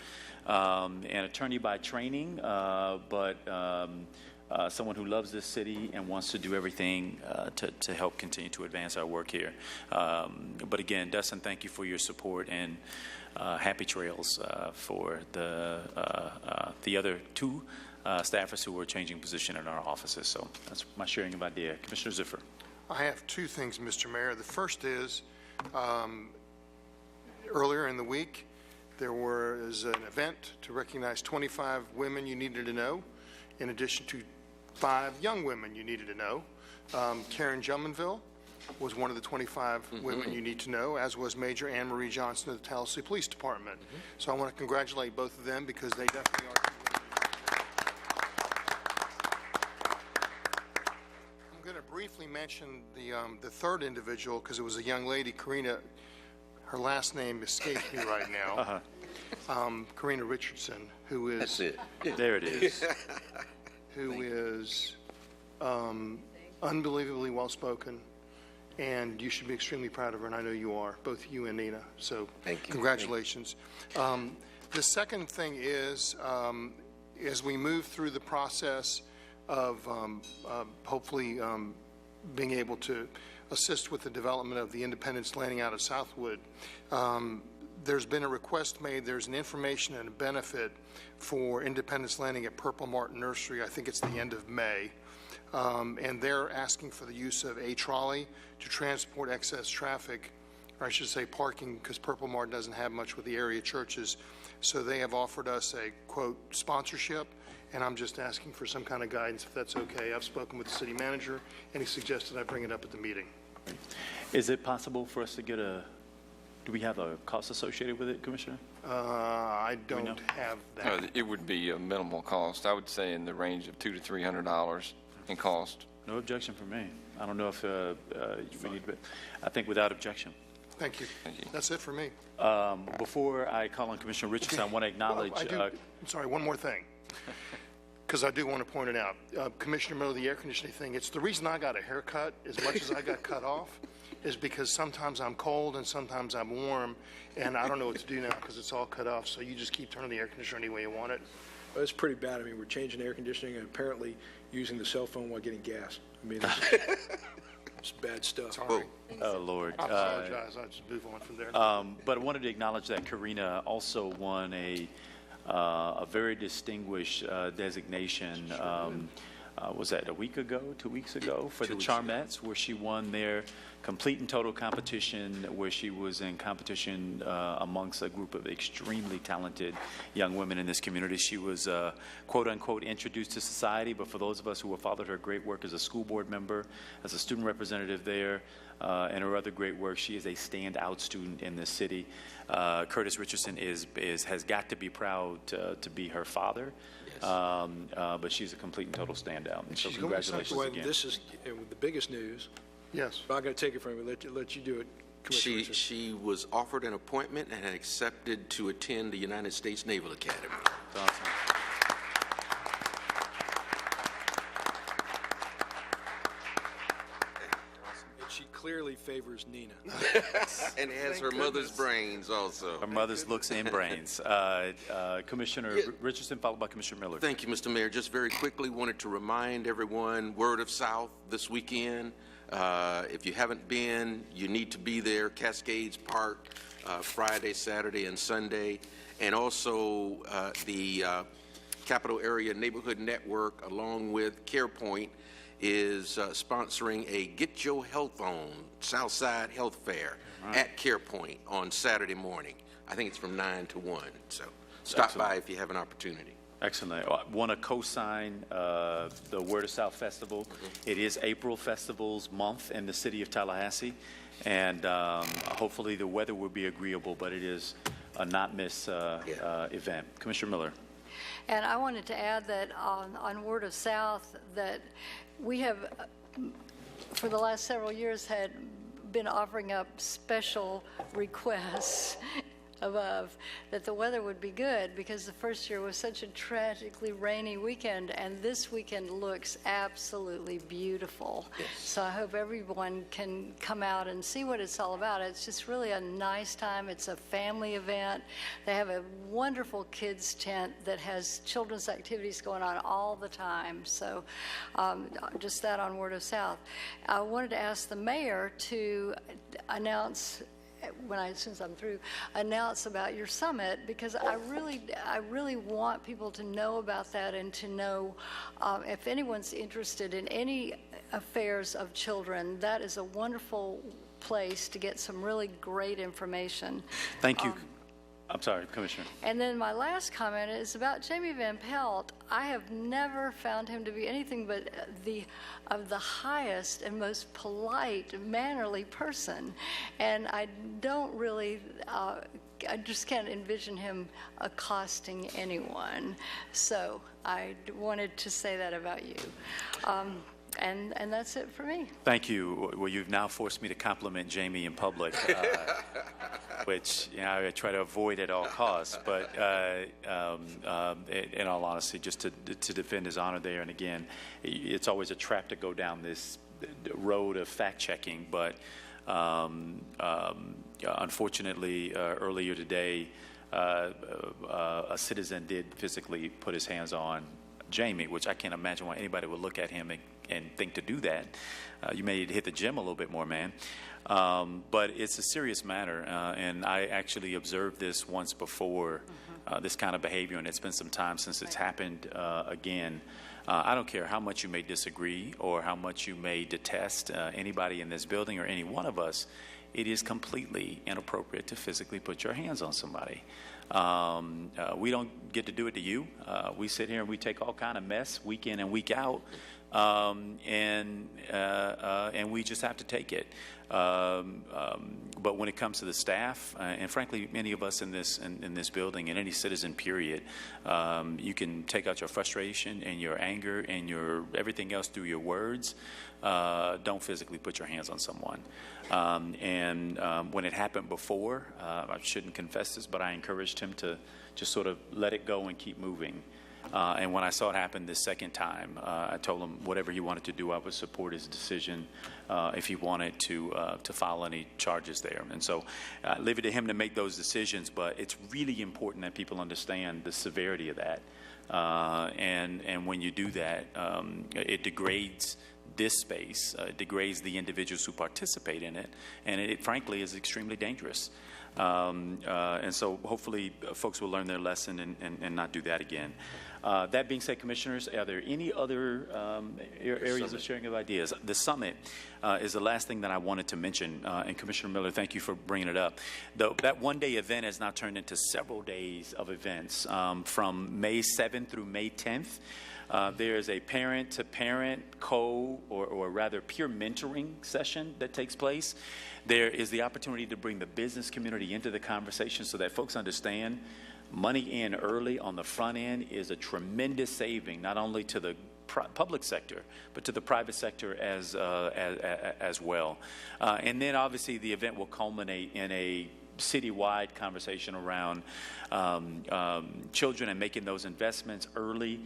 an attorney by training, but someone who loves this city and wants to do everything to help continue to advance our work here. But again, Dustin, thank you for your support, and happy trails for the other two staffers who are changing position in our offices. So that's my sharing of idea. Commissioner Ziffer. I have two things, Mr. Mayor. The first is, earlier in the week, there was an event to recognize 25 women you needed to know, in addition to 5 young women you needed to know. Karen Jumonville was one of the 25 women you need to know, as was Major Anne Marie Johnson of the Tallahassee Police Department. So I want to congratulate both of them because they definitely are. I'm going to briefly mention the third individual because it was a young lady, Karina. Her last name escapes me right now. Karina Richardson, who is. That's it. There it is. Who is unbelievably well-spoken, and you should be extremely proud of her, and I know you are, both you and Nina. So thank you. Congratulations. The second thing is, as we move through the process of hopefully being able to assist with the development of the Independence Landing out of Southwood, there's been a request made. There's an information and a benefit for Independence Landing at Purple Martin Nursery. I think it's the end of May. And they're asking for the use of a trolley to transport excess traffic, or I should say parking, because Purple Martin doesn't have much with the area churches. So they have offered us a, quote, sponsorship, and I'm just asking for some kind of guidance, if that's okay. I've spoken with the city manager, and he suggested I bring it up at the meeting. Is it possible for us to get do we have a cost associated with it, Commissioner? I don't have that. It would be a minimal cost. I would say in the range of $200 to $300 in cost. No objection from me. I don't know if we need, but I think without objection. Thank you. That's it for me. Before I call on Commissioner Richardson, I want to acknowledge. I'm sorry, one more thing, because I do want to point it out. Commissioner Miller, the air conditioning thing, it's the reason I got a haircut as much as I got cut off is because sometimes I'm cold and sometimes I'm warm, and I don't know what to do now because it's all cut off. So you just keep turning the air conditioner any way you want it. Well, it's pretty bad. I mean, we're changing air conditioning and apparently using the cell phone while getting gas. I mean, it's bad stuff. Sorry. Oh, Lord. I apologize. I'll just move on from there. But I wanted to acknowledge that Karina also won a very distinguished designation. Was that a week ago, 2 weeks ago, for the Charmettes, where she won their complete and total competition, where she was in competition amongst a group of extremely talented young women in this community. She was, quote unquote, introduced to society, but for those of us who have followed her great work as a school board member, as a student representative there, and her other great work, she is a standout student in this city. Curtis Richardson has got to be proud to be her father. But she's a complete and total standout. And so congratulations again. This is the biggest news. Yes. I'm not going to take it from you. Let you do it. She was offered an appointment and accepted to attend the United States Naval Academy. That's awesome. She clearly favors Nina. And has her mother's brains also. Her mother's looks and brains. Commissioner Richardson, followed by Commissioner Miller. Thank you, Mr. Mayor. Just very quickly, wanted to remind everyone, Word of South this weekend. If you haven't been, you need to be there. Cascades Park, Friday, Saturday, and Sunday. And also the Capital Area Neighborhood Network, along with CarePoint, is sponsoring a Get Your Health On Southside Health Fair at CarePoint on Saturday morning. I think it's from 9 to 1. So stop by if you have an opportunity. Excellent. I want to co-sign the Word of South Festival. It is April Festival's month in the city of Tallahassee, and hopefully the weather will be agreeable, but it is a not-miss event. Commissioner Miller. And I wanted to add that on Word of South that we have, for the last several years, had been offering up special requests above that the weather would be good, because the first year was such a tragically rainy weekend, and this weekend looks absolutely beautiful. Yes. So I hope everyone can come out and see what it's all about. It's just really a nice time. It's a family event. They have a wonderful kids tent that has children's activities going on all the time. So just that on word of South. I wanted to ask the mayor to announce, since I'm through, announce about your summit, because I really want people to know about that, and to know if anyone's interested in any affairs of children, that is a wonderful place to get some really great information. Thank you. I'm sorry, Commissioner. And then my last comment is about Jamie Van Pelt. I have never found him to be anything but of the highest and most polite, mannerly person. And I don't really, I just can't envision him accosting anyone. So I wanted to say that about you. And that's it for me. Thank you. Well, you've now forced me to compliment Jamie in public, which I try to avoid at all costs. But in all honesty, just to defend his honor there, and again, it's always a trap to go down this road of fact-checking. But unfortunately, earlier today, a citizen did physically put his hands on Jamie, which I can't imagine why anybody would look at him and think to do that. You may hit the gym a little bit more, man. But it's a serious matter, and I actually observed this once before, this kind of behavior, and it's been some time since it's happened again. I don't care how much you may disagree or how much you may detest anybody in this building or any one of us. It is completely inappropriate to physically put your hands on somebody. We don't get to do it to you. We sit here and we take all kind of mess week in and week out, and we just have to take it. But when it comes to the staff, and frankly, many of us in this building, and any citizen, period, you can take out your frustration and your anger and your everything else through your words. Don't physically put your hands on someone. When it happened before, I shouldn't confess this, but I encouraged him to just sort of let it go and keep moving. And when I saw it happen this second time, I told him whatever he wanted to do, I would support his decision if he wanted to file any charges there. And so I leave it to him to make those decisions, but it's really important that people understand the severity of that. And when you do that, it degrades this space, degrades the individuals who participate in it, and it frankly is extremely dangerous. And so hopefully folks will learn their lesson and not do that again. That being said, Commissioners, are there any other areas of sharing of ideas? The summit is the last thing that I wanted to mention. And Commissioner Miller, thank you for bringing it up. That one-day event has now turned into several days of events from May 7th through May 10th. There's a parent-to-parent or rather peer mentoring session that takes place. There is the opportunity to bring the business community into the conversation so that folks understand money in early on the front end is a tremendous saving, not only to the public sector, but to the private sector as well. And then obviously the event will culminate in a citywide conversation around children and making those investments early.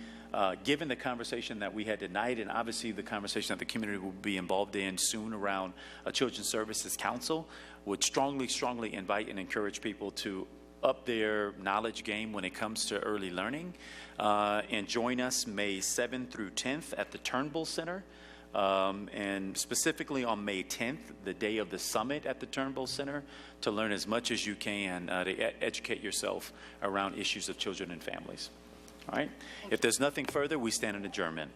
Given the conversation that we had tonight, and obviously the conversation that the community will be involved in soon around a Children's Services Council, would strongly invite and encourage people to up their knowledge game when it comes to early learning. And join us May 7th through 10th at the Turnbull Center. And specifically on May 10th, the day of the summit at the Turnbull Center, to learn as much as you can to educate yourself around issues of children and families. All right? If there's nothing further, we stand in adjournment.